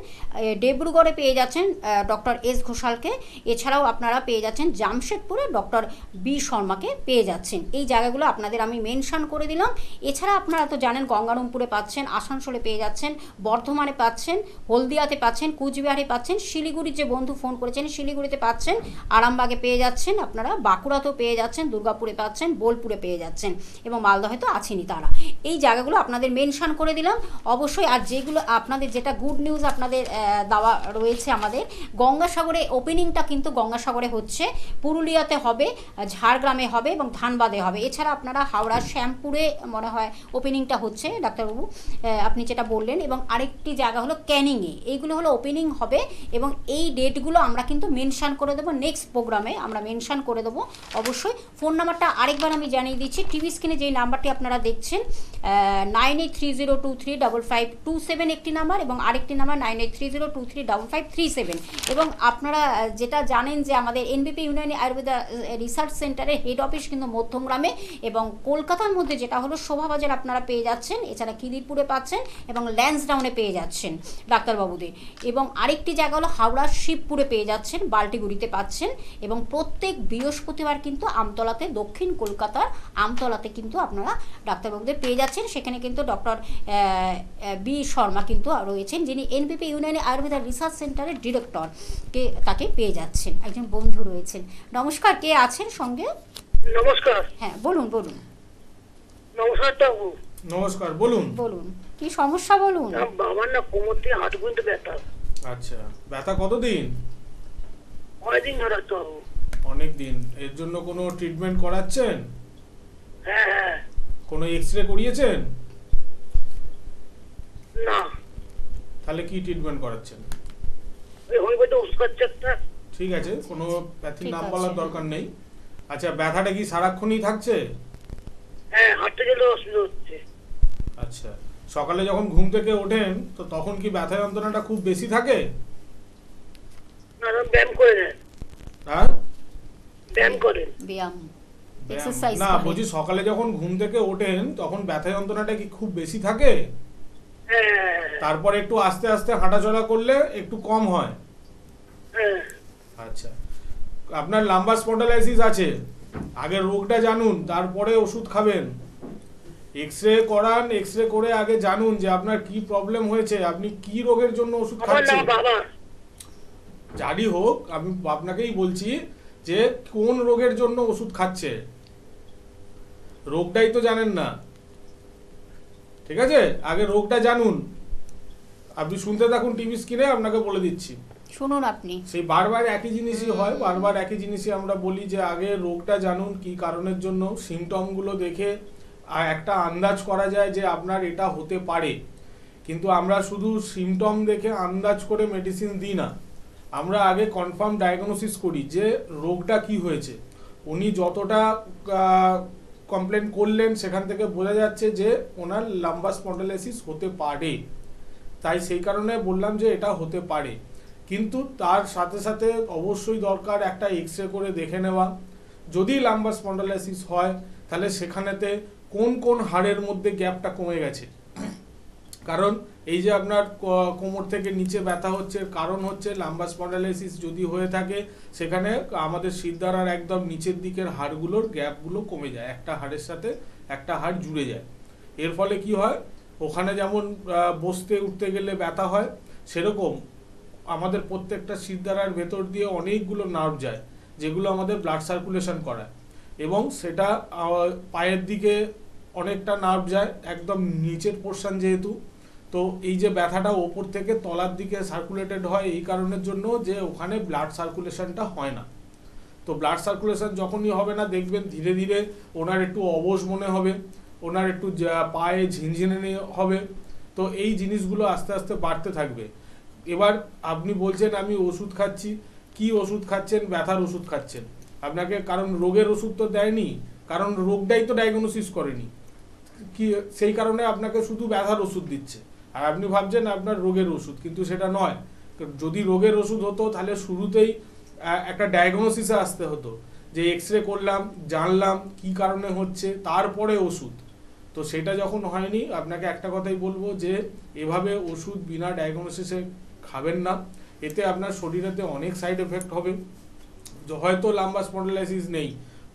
ডিব্রুগড়ে পেয়ে যাচ্ছেন ডক্টর এস ঘোষালকে, এছাড়াও আপনারা পেয়ে যাচ্ছেন জামশেদপুরে ডক্টর বি শর্মাকে পেয়ে যাচ্ছেন। এই জায়গাগুলো আপনাদের আমি মেনশন করে দিলাম। এছাড়া আপনারা তো জানেন গঙ্গারামপুরে পাচ্ছেন, আসানসোলে পেয়ে যাচ্ছেন, বর্ধমানে পাচ্ছেন, হলদিয়াতে পাচ্ছেন, কুচবিহারে পাচ্ছেন, শিলিগুড়ির যে বন্ধু ফোন করেছেন শিলিগুড়িতে পাচ্ছেন, আরামবাগে পেয়ে যাচ্ছেন, আপনারা বাঁকুড়াতেও পেয়ে যাচ্ছেন, দুর্গাপুরে পাচ্ছেন, বোলপুরে পেয়ে যাচ্ছেন এবং মালদহে তো আছেনই তারা। এই জায়গাগুলো আপনাদের মেনশন করে দিলাম অবশ্যই। আর যেগুলো আপনাদের যেটা গুড নিউজ আপনাদের দেওয়া রয়েছে, আমাদের গঙ্গাসাগরে ওপেনিংটা কিন্তু গঙ্গাসাগরে হচ্ছে, পুরুলিয়াতে হবে, ঝাড়গ্রামে হবে এবং ধানবাদে হবে। এছাড়া আপনারা হাওড়া শ্যামপুরে মনে হয় ওপেনিংটা হচ্ছে ডাক্তারবাবু, আপনি যেটা বললেন, এবং আরেকটি জায়গা হলো ক্যানিংয়ে। এইগুলো হলো ওপেনিং হবে এবং এই ডেটগুলো আমরা কিন্তু মেনশন করে দেবো, নেক্সট প্রোগ্রামে আমরা মেনশন করে দেবো অবশ্যই। ফোন নাম্বারটা আরেকবার আমি জানিয়ে দিচ্ছি, টিভি স্ক্রিনে যেই নাম্বারটি আপনারা দেখছেন 9830235527 একটি নাম্বার এবং আরেকটি নাম্বার 9830235537 এবং আপনারা যেটা জানেন যে আমাদের এনবিপি ইউনানি আয়ুর্বেদা রিসার্চ সেন্টারের হেড অফিস কিন্তু মধ্যমগ্রামে এবং কলকাতার মধ্যে যেটা হলো শোভাবাজার আপনারা পেয়ে যাচ্ছেন, এছাড়া খিদিরপুরে পাচ্ছেন এবং ল্যান্সডাউনে পেয়ে যাচ্ছেন ডাক্তারবাবুদের, এবং আরেকটি জায়গা হলো হাওড়ার শিবপুরে পেয়ে যাচ্ছেন, বাল্টিগুড়িতে পাচ্ছেন এবং প্রত্যেক বৃহস্পতিবার কিন্তু আমতলাতে, দক্ষিণ কলকাতার আমতলাতে কিন্তু আপনারা ডাক্তারবাবুদের পেয়ে যাচ্ছেন। সেখানে কিন্তু ডক্টর বি শর্মা কিন্তু রয়েছেন, যিনি এনবিপি ইউনানি আয়ুর্বেদা রিসার্চ সেন্টারের ডিরেক্টরকে তাকে পেয়ে যাচ্ছেন। একজন বন্ধু রয়েছেন। নমস্কার, কে আছেন সঙ্গে? নমস্কার। হ্যাঁ বলুন বলুন। নমস্কার বাবু। নমস্কার, বলুন বলুন কি সমস্যা বলুন। বাবার না কোমর থেকে হাঁটু পর্যন্ত ব্যথা। আচ্ছা, ব্যথা কতদিন? অনেকদিন ধরে তো বাবু। অনেক দিন। এর জন্য কোনো ট্রিটমেন্ট করাচ্ছেন? হ্যাঁ হ্যাঁ। কোনো এক্সরে করিয়েছেন? না। তাহলে কি ট্রিটমেন্ট করাচ্ছেন? ঠিক আছে, কোনো প্যাথির নাম বলার দরকার নেই। আচ্ছা, ব্যথাটা কি সারাক্ষণই থাকছে? হ্যাঁ, হাঁটতে গেলে অসুবিধা হচ্ছে। আচ্ছা, সকালে যখন ঘুম থেকে ওঠেন তো তখন কি ব্যথা যন্ত্রণাটা খুব বেশি থাকে? না, ব্যায়াম করে দেন। হ্যাঁ, ব্যায়াম করেন। ব্যায়াম এক্সারসাইজ না, বলছি সকালে যখন ঘুম থেকে ওঠেন তখন ব্যথা যন্ত্রণাটা কি খুব বেশি থাকে? হ্যাঁ। তারপর একটু আস্তে আস্তে হাঁটাচলা করলে একটু কম হয়। হ্যাঁ। আচ্ছা, আপনার লাম্বার স্পন্ডালাইসিস আছে, আগে রোগটা জানুন, তারপরে ওষুধ খাবেন। এক্সরে করান, এক্সরে করে আগে জানুন যে আপনার কি প্রবলেম হয়েছে, আপনি কি রোগের জন্য ওষুধ খাচ্ছেন। যারই হোক, আমি আপনাকেই বলছি যে কোন রোগের জন্য ওষুধ খাচ্ছে, রোগটাই তো জানেন না। ঠিক আছে, আগে রোগটা জানুন। আপনি শুনতে থাকুন টিভি স্ক্রিনে, আপনাকে বলে দিচ্ছি। শুনুন আপনি। সেই বারবার একই জিনিসই হয়, বারবার একই জিনিসই আমরা বলি যে আগে রোগটা জানুন, কি কারণের জন্য, সিমটমগুলো দেখে একটা আন্দাজ করা যায় যে আপনার এটা হতে পারে। কিন্তু আমরা শুধু সিমটম দেখে আন্দাজ করে মেডিসিন দিই না, আমরা আগে কনফার্ম ডায়াগনোসিস করি যে রোগটা কি হয়েছে। উনি যতটা কমপ্লেন করলেন সেখান থেকে বোঝা যাচ্ছে যে ওনার লাম্বার স্পন্ডালাইসিস হতে পারে, তাই সেই কারণে বললাম যে এটা হতে পারে। কিন্তু তার সাথে সাথে অবশ্যই দরকার একটা এক্সরে করে দেখে নেওয়া। যদি লাম্বার স্পন্ডালাইসিস হয় তাহলে সেখানেতে কোন কোন হাড়ের মধ্যে গ্যাপটা কমে গেছে, কারণ এই যে আপনার কোমর থেকে নিচে ব্যথা হচ্ছে, কারণ হচ্ছে লাম্বার স্পন্ডালাইসিস যদি হয়ে থাকে সেখানে আমাদের শিরদাঁড়ার একদম নিচের দিকের হাড়গুলোর গ্যাপগুলো কমে যায়, একটা হাড়ের সাথে একটা হাড় জুড়ে যায়। এর ফলে কি হয়, ওখানে যেমন বসতে উঠতে গেলে ব্যথা হয়, সেরকম আমাদের প্রত্যেকটা শিরদাঁড়ার ভেতর দিয়ে অনেকগুলো নার্ভ যায়, যেগুলো আমাদের ব্লাড সার্কুলেশন করায়, এবং সেটা পায়ের দিকে অনেকটা নার্ভ যায়, একদম নিচের পোর্শন যেহেতু, তো এই যে ব্যথাটা ওপর থেকে তলার দিকে সার্কুলেটেড হয় এই কারণের জন্য যে ওখানে ব্লাড সার্কুলেশনটা হয় না। তো ব্লাড সার্কুলেশন যখনই হবে না, দেখবেন ধীরে ধীরে ওনার একটু অবশ মনে হবে, ওনার একটু পায়ে ঝিনঝিনে হবে, তো এই জিনিসগুলো আস্তে আস্তে বাড়তে থাকবে। এবার আপনি বলছেন আমি ওষুধ খাচ্ছি, কি ওষুধ খাচ্ছেন? ব্যথার ওষুধ খাচ্ছেন আপনাকে, কারণ রোগের ওষুধ তো দেয়নি, কারণ রোগটাই তো ডায়াগনোসিস করেনি, কি সেই কারণে আপনাকে শুধু ব্যথার ওষুধ দিচ্ছে, আর আপনি ভাবছেন আপনার রোগের ওষুধ, কিন্তু সেটা নয়। যদি রোগের ওষুধ হতো তাহলে শুরুতেই একটা ডায়াগনোসিসে আসতে হতো, যে এক্সরে করলাম, জানলাম কি কারণে হচ্ছে, তারপরে ওষুধ। তো সেটা যখন হয়নি, আপনাকে একটা কথাই বলবো যে এভাবে ওষুধ বিনা ডায়াগনোসিসে খাবেন না, এতে আপনার শরীরেতে অনেক সাইড এফেক্ট হবে। হয়তো লাম্বার স্পন্ডালাইসিস নেই,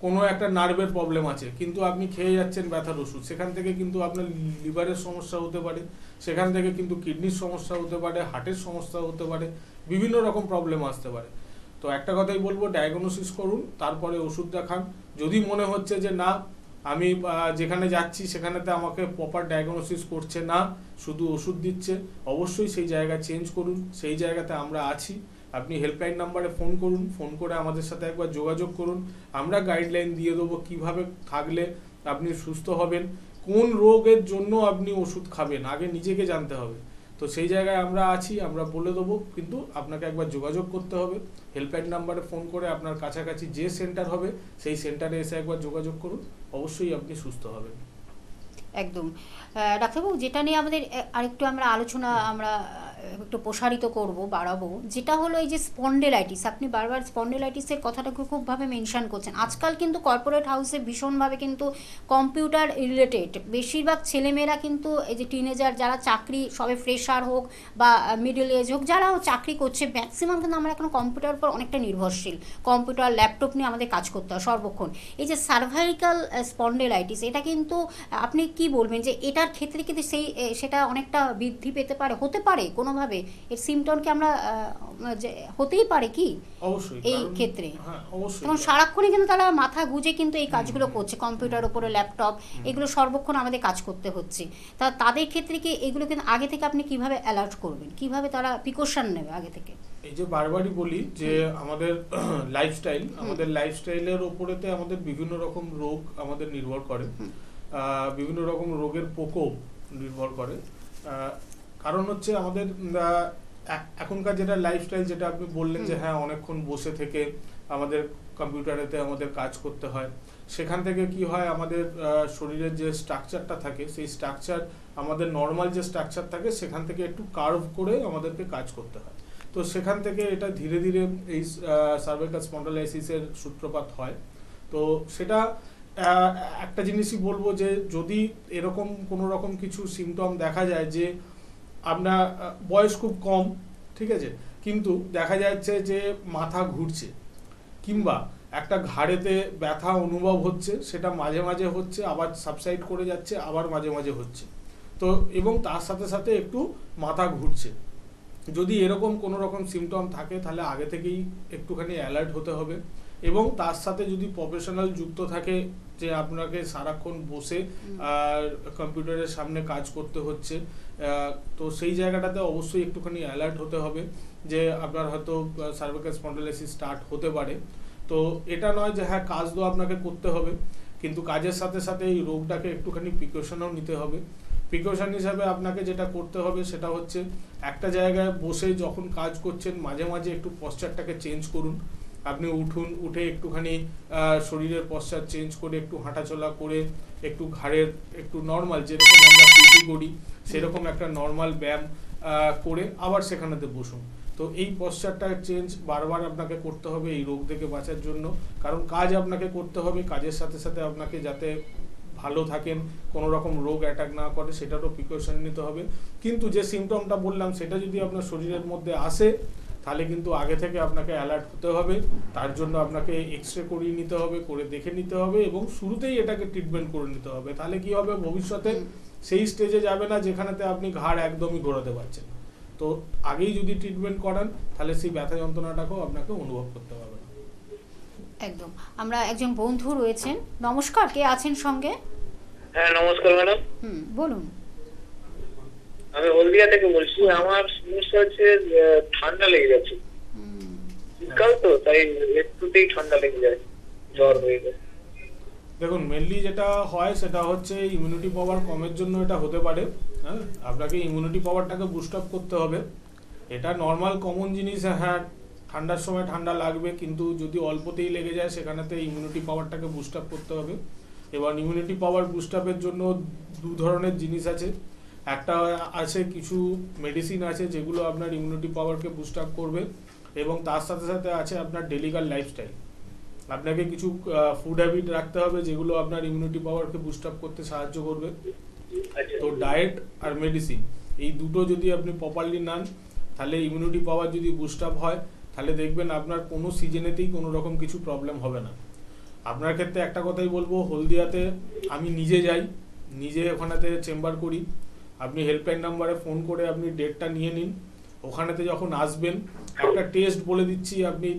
কোনো একটা নার্ভের প্রবলেম আছে, কিন্তু আপনি খেয়ে যাচ্ছেন ব্যথার ওষুধ, সেখান থেকে কিন্তু আপনার লিভারের সমস্যা হতে পারে, সেখান থেকে কিন্তু কিডনির সমস্যা হতে পারে, হার্টের সমস্যা হতে পারে, বিভিন্ন রকম প্রবলেম আসতে পারে। তো একটা কথাই বলবো, ডায়াগনোসিস করুন, তারপরে ওষুধটা খান। যদি মনে হচ্ছে যে না, আমি যেখানে যাচ্ছি সেখানেতে আমাকে প্রপার ডায়াগনোসিস করছে না, শুধু ওষুধ দিচ্ছে, অবশ্যই সেই জায়গা চেঞ্জ করুন, সেই জায়গাতে আমরা আছি। আপনি হেল্পলাইন নাম্বারে ফোন করুন, ফোন করে আমাদের সাথে একবার যোগাযোগ করুন, আমরা গাইডলাইন দিয়ে দেবো কিভাবে থাকলে আপনি সুস্থ হবেন, কোন রোগের জন্য আপনি ওষুধ খাবেন, আগে নিজেকে জানতে হবে। তো সেই জায়গায় আমরা আছি, আমরা বলে দেবো, কিন্তু আপনাকে একবার যোগাযোগ করতে হবে। হেল্পলাইন নাম্বারে ফোন করে আপনার কাছাকাছি যে সেন্টার হবে সেই সেন্টারে এসে একবার যোগাযোগ করুন, অবশ্যই আপনি সুস্থ হবেন। একদম। ডাক্তারবাবু, যেটা নিয়ে আমাদের আরেকটু আমরা আলোচনা একটু প্রসারিত করব, বাড়াবো, যেটা হলো এই যে স্পন্ডেলাইটিস। আপনি বারবার স্পন্ডেলাইটিসের কথাটাকে খুবভাবে মেনশন করছেন। আজকাল কিন্তু কর্পোরেট হাউসে ভীষণভাবে কিন্তু কম্পিউটার রিলেটেড বেশিরভাগ ছেলেমেয়েরা কিন্তু এই যে টিনেজার যারা চাকরি সবে ফ্রেশার হোক বা মিডল এজ হোক, যারাও চাকরি করছে, ম্যাক্সিমাম কিন্তু আমরা এখন কম্পিউটার উপর অনেকটা নির্ভরশীল। কম্পিউটার, ল্যাপটপ নিয়ে আমাদের কাজ করতে হয় সর্বক্ষণ। এই যে সার্ভাইকাল স্পন্ডেলাইটিস, এটা কিন্তু আপনি কি বলবেন যে এটার ক্ষেত্রে কিন্তু সেটা অনেকটা বৃদ্ধি পেতে পারে, হতে পারে কোনোভাবে? এর সিমটম কি আমরা হতেই পারে কি অবশ্যই এই ক্ষেত্রে? হ্যাঁ, অবশ্যই। কারণ সারাক্ষণই কিন্তু তারা মাথা গুঁজে কিন্তু এই কাজগুলো করছে, কম্পিউটার উপরে, ল্যাপটপ, এগুলো সর্বক্ষণ আমাদের কাজ করতে হচ্ছে। তাদের ক্ষেত্রে কি এগুলো কিন্তু আগে থেকে আপনি কিভাবে অ্যালার্ট করবেন, কিভাবে তারা প্রিকশন নেবে আগে থেকে? এই যে বারবারই বলি যে আমাদের লাইফস্টাইলের উপরেতে আমাদের বিভিন্ন রকম রোগ আমাদের নির্ভর করে, বিভিন্ন রকম রোগের প্রকোপ নির্ভর করে। কারণ হচ্ছে আমাদের এখনকার যেটা লাইফস্টাইল, যেটা আপনি বললেন যে হ্যাঁ অনেকক্ষণ বসে থেকে আমাদের কম্পিউটারেতে আমাদের কাজ করতে হয়, সেখান থেকে কি হয়, আমাদের শরীরের যে স্ট্রাকচারটা থাকে সেই স্ট্রাকচার, আমাদের নর্মাল যে স্ট্রাকচার থাকে সেখান থেকে একটু কার্ভ করে আমাদেরকে কাজ করতে হয়। তো সেখান থেকে এটা ধীরে ধীরে এই সার্ভাইকাল স্পন্ডালাইসিসের সূত্রপাত হয়। তো সেটা একটা জিনিসই বলবো যে যদি এরকম কোনো রকম কিছু সিমটম দেখা যায় যে আপনার বয়স খুব কম, ঠিক আছে, কিন্তু দেখা যাচ্ছে যে মাথা ঘুরছে কিংবা একটা ঘাড়েতে ব্যথা অনুভব হচ্ছে, সেটা মাঝে মাঝে হচ্ছে, আবার সাবসাইড করে যাচ্ছে, আবার মাঝে মাঝে হচ্ছে, তো এবং তার সাথে সাথে একটু মাথা ঘুরছে, যদি এরকম কোনো রকম সিমটম থাকে তাহলে আগে থেকেই একটুখানি অ্যালার্ট হতে হবে। এবং তার সাথে যদি প্রফেশনাল যুক্ত থাকে, যে আপনাকে সারাক্ষণ বসে কম্পিউটারের সামনে কাজ করতে হচ্ছে, তো সেই জায়গাটাতে অবশ্যই একটুখানি অ্যালার্ট হতে হবে যে আপনার হয়তো সার্ভাইকাল স্পন্ডালাইসিস স্টার্ট হতে পারে। তো এটা নয় যে হ্যাঁ কাজ তো আপনাকে করতে হবে, কিন্তু কাজের সাথে সাথে এই রোগটাকে একটুখানি প্রিকশনও নিতে হবে। প্রিকশন হিসাবে আপনাকে যেটা করতে হবে সেটা হচ্ছে একটা জায়গায় বসে যখন কাজ করছেন মাঝে মাঝে একটু পশ্চারটাকে চেঞ্জ করুন। আপনি উঠুন, উঠে একটুখানি শরীরের পশ্চার চেঞ্জ করে একটু হাঁটাচলা করে একটু ঘাড়ের একটু নর্মাল যেরকম আমরা পিটি করি সেরকম একটা নর্মাল ব্যায়াম করে আবার সেখানেতে বসুন। তো এই পশ্চারটা চেঞ্জ বারবার আপনাকে করতে হবে এই রোগ থেকে বাঁচার জন্য, কারণ কাজ আপনাকে করতে হবে, কাজের সাথে সাথে আপনাকে যাতে ভালো থাকেন, কোনো রকম রোগ অ্যাটাক না করে সেটারও প্রিকশন নিতে হবে। কিন্তু যে সিমটমটা বললাম সেটা যদি আপনার শরীরের মধ্যে আসে তাহলে কিন্তু আগে থেকে আপনাকে অ্যালার্ট হতে হবে, তার জন্য আপনাকে এক্সরে করিয়ে নিতে হবে, করে দেখে নিতে হবে এবং শুরুতেই এটাকে ট্রিটমেন্ট করে নিতে হবে। তাহলে কি হবে, ভবিষ্যতে সেই স্টেজে যাবে না যেখানেতে আপনি ঘাড় একদমই ঘোরাতে পারছেন। তো আগেই যদি ট্রিটমেন্ট করান তাহলে সেই ব্যথা যন্ত্রণাটাকেও আপনাকে অনুভব করতে হবে না। একদম। আমরা একজন বন্ধু রয়েছেন, নমস্কার, কে আছেন সঙ্গে? হ্যাঁ নমস্কার ম্যাডাম, বলুন। আমি হলদিয়া থেকে বলছি। আমার সমস্যা হচ্ছে ঠান্ডা লেগে যাচ্ছে, শীতকাল তো তাই একটুতেই ঠান্ডা লেগে যায়, জ্বর হয়ে যায়। দেখুন, মেনলি যেটা হয় সেটা হচ্ছে ইমিউনিটি পাওয়ার কমের জন্য এটা হতে পারে। হ্যাঁ, আপনাকে ইমিউনিটি পাওয়ারটাকে বুস্ট আপ করতে হবে। এটা নর্মাল কমন জিনিস। হ্যাঁ, ঠান্ডার সময় ঠান্ডা লাগবে, কিন্তু যদি অল্পতেই লেগে যায় সেখানেতে ইমিউনিটি পাওয়ারটাকে বুস্ট আপ করতে হবে। এবার ইমিউনিটি পাওয়ার বুস্ট আপের জন্য দু ধরনের জিনিস আছে। একটা আছে কিছু মেডিসিন আছে যেগুলো আপনার ইমিউনিটি পাওয়ারকে বুস্ট আপ করবে, এবং তার সাথে সাথে আছে আপনার ডেলিকার লাইফস্টাইল। আপনাকে কিছু ফুড হ্যাবিট রাখতে হবে যেগুলো আপনার ইমিউনিটি পাওয়ারকে বুস্ট আপ করতে সাহায্য করবে। তো ডায়েট আর মেডিসিন এই দুটো যদি আপনি প্রপারলি নেন তাহলে ইমিউনিটি পাওয়ার যদি বুস্ট আপ হয় তাহলে দেখবেন আপনার কোনো সিজনেতেই কোনো রকম কিছু প্রবলেম হবে না। আপনার ক্ষেত্রে একটা কথাই বলবো, হলদিয়াতে আমি নিজে যাই, নিজে ওখানেতে চেম্বার করি। আপনি হেল্পলাইন নাম্বারে ফোন করে আপনি ডেটটা নিয়ে নিন। ওখানেতে যখন আসবেন একটা টেস্ট বলে দিচ্ছি, আপনি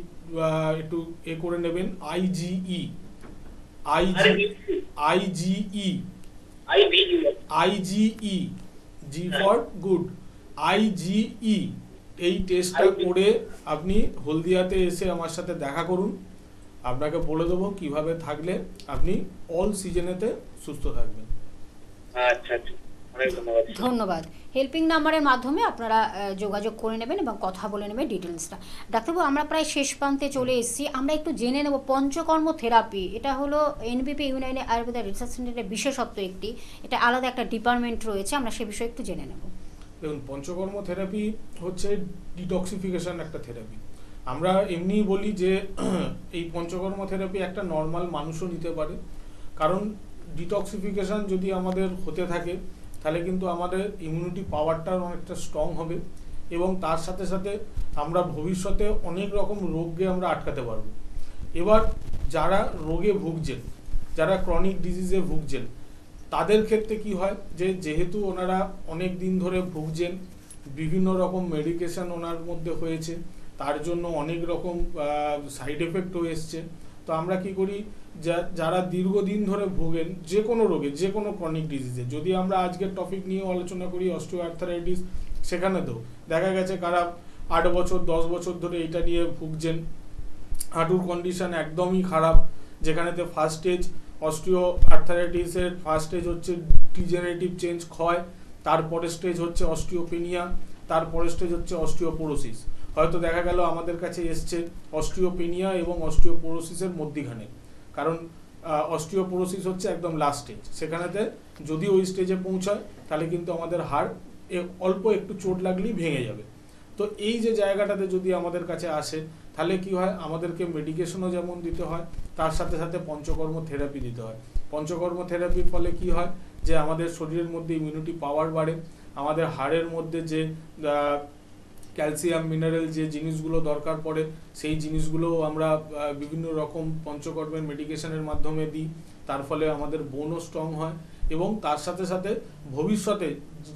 একটু করে নেবেন। IgE G for good, IgE. এই টেস্টটা করে আপনি হলদিয়াতে এসে আমার সাথে দেখা করুন। আপনাকে বলে দেবো কিভাবে থাকলে আপনি অল সিজনেতে সুস্থ থাকবেন। আচ্ছা আচ্ছা, অনেক ধন্যবাদ। ধন্যবাদ। হেল্পিং নাম্বারের মাধ্যমে আপনারা যোগাযোগ করে নেবেন এবং কথা বলে নেবেন ডিটেলসটা। ডাক্তারবাবু, আমরা প্রায় শেষ প্রান্তে চলে এসেছি। আমরা একটু জেনে নেব পঞ্চকর্ম থেরাপি। এটা হলো এনবিপি ইউনাইটেড আয়ুর্বেদা রিসার্চ সেন্টারের বিশেষত্ব একটি, এটা আলাদা একটা ডিপার্টমেন্ট রয়েছে, আমরা সে বিষয়ে একটু জেনে নেব। দেখুন, পঞ্চকর্ম থেরাপি হচ্ছে ডিটক্সিফিকেশন একটা থেরাপি। আমরা এমনিই বলি যে এই পঞ্চকর্ম থেরাপি একটা নর্মাল মানুষও নিতে পারে, কারণ ডিটক্সিফিকেশন যদি আমাদের হতে থাকে তাহলে কিন্তু আমাদের ইমিউনিটি পাওয়ারটাও অনেকটা স্ট্রং হবে, এবং তার সাথে সাথে আমরা ভবিষ্যতে অনেক রকম রোগকে আমরা আটকাতে পারবো। এবার যারা রোগে ভুগছেন, যারা ক্রনিক ডিজিজে ভুগছেন, তাদের ক্ষেত্রে কি হয় যে যেহেতু ওনারা অনেক দিন ধরে ভুগছেন, বিভিন্ন রকম মেডিকেশন ওনার মধ্যে হয়েছে, তার জন্য অনেক রকম সাইড এফেক্টও এসছে। তো আমরা কি করি, যারা দীর্ঘদিন ধরে ভোগেন যে কোনো রোগে, যে কোনো ক্রনিক ডিজিজে, যদি আমরা আজকের টপিক নিয়ে আলোচনা করি অস্টিওআর্থারাইটিস, সেখানে তো দেখা গেছে কারা 8 বছর 10 বছর ধরে এটা নিয়ে ভুগছেন, হাঁটুর কন্ডিশন একদমই খারাপ, যেখানেতে ফার্স্ট স্টেজ অস্টিওআর্থারাইটিসের ফার্স্ট স্টেজ হচ্ছে ডিজেনারেটিভ চেঞ্জ, ক্ষয়, তারপরে স্টেজ হচ্ছে অস্টিওপেনিয়া, তারপরে স্টেজ হচ্ছে অস্টিওপোরোসিস। হয়তো দেখা গেল আমাদের কাছে এসছে অস্টিওপেনিয়া এবং অস্টিওপোরোসিসের মধ্যিখানে, কারণ অস্টিওপোরোসিস হচ্ছে একদম লাস্ট স্টেজ। সেখানেতে যদি ওই স্টেজে পৌঁছায় তাহলে কিন্তু আমাদের হাড় অল্প একটু চোট লাগলেই ভেঙে যাবে। তো এই যে জায়গাটাতে যদি আমাদের কাছে আসে তাহলে কি হয়, আমাদেরকে মেডিকেশনও যেমন দিতে হয়, তার সাথে সাথে পঞ্চকর্ম থেরাপি দিতে হয়। পঞ্চকর্ম থেরাপির ফলে কি হয় যে আমাদের শরীরের মধ্যে ইমিউনিটি পাওয়ার বাড়ে, আমাদের হাড়ের মধ্যে যে ক্যালসিয়াম মিনারেল যে জিনিসগুলো দরকার পড়ে সেই জিনিসগুলোও আমরা বিভিন্ন রকম পঞ্চকর্মের মেডিকেশনের মাধ্যমে দিই, তার ফলে আমাদের বোনও স্ট্রং হয়, এবং তার সাথে সাথে ভবিষ্যতে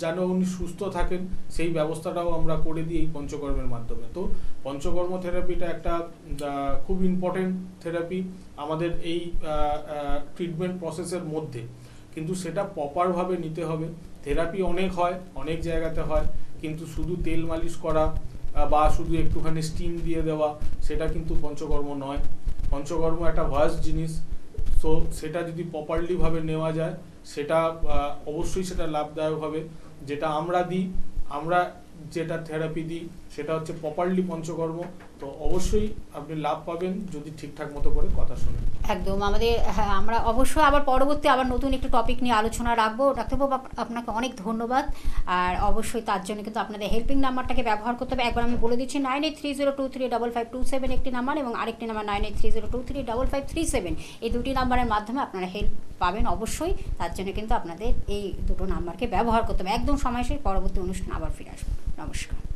যেন উনি সুস্থ থাকেন সেই ব্যবস্থাটাও আমরা করে দিই এই পঞ্চকর্মের মাধ্যমে। তো পঞ্চকর্ম থেরাপিটা একটা খুব ইম্পর্টেন্ট থেরাপি আমাদের এই ট্রিটমেন্ট প্রসেসের মধ্যে, কিন্তু সেটা প্রপারভাবে নিতে হবে। থেরাপি অনেক হয়, অনেক জায়গাতে হয়, কিন্তু শুধু তেল মালিশ করা বা শুধু একটুখানি স্টিম দিয়ে দেওয়া সেটা কিন্তু পঞ্চকর্ম নয়। পঞ্চকর্ম একটা ভাস্ট জিনিস, সো সেটা যদি প্রপারলি ভাবে নেওয়া যায় সেটা অবশ্যই সেটা লাভদায়ক হবে। যেটা আমরা দিই, আমরা যেটা থেরাপি দিই সেটা হচ্ছে প্রপারলি পঞ্চকর্ম, তো অবশ্যই আপনি লাভ পাবেন যদি ঠিকঠাক মতো করে কথা শোনেন। একদম। আমাদের আমরা অবশ্যই আবার পরবর্তী আবার নতুন একটি টপিক নিয়ে আলোচনা রাখবো। ডাক্তারবাবু, আপনাকে অনেক ধন্যবাদ। আর অবশ্যই তার জন্য কিন্তু আপনাদের হেল্পিং নাম্বারটাকে ব্যবহার করতে হবে। একবার আমি বলে দিচ্ছি 9830235527 একটি নাম্বার, এবং আরেকটি নাম্বার 9830235537। এই দুটি নাম্বারের মাধ্যমে আপনারা হেল্প পাবেন অবশ্যই। তার জন্য কিন্তু আপনাদের এই দুটো নাম্বারকে ব্যবহার করতে হবে। একদম সময় শেষ, পরবর্তী অনুষ্ঠান আবার ফিরে আসবো। নমস্কার।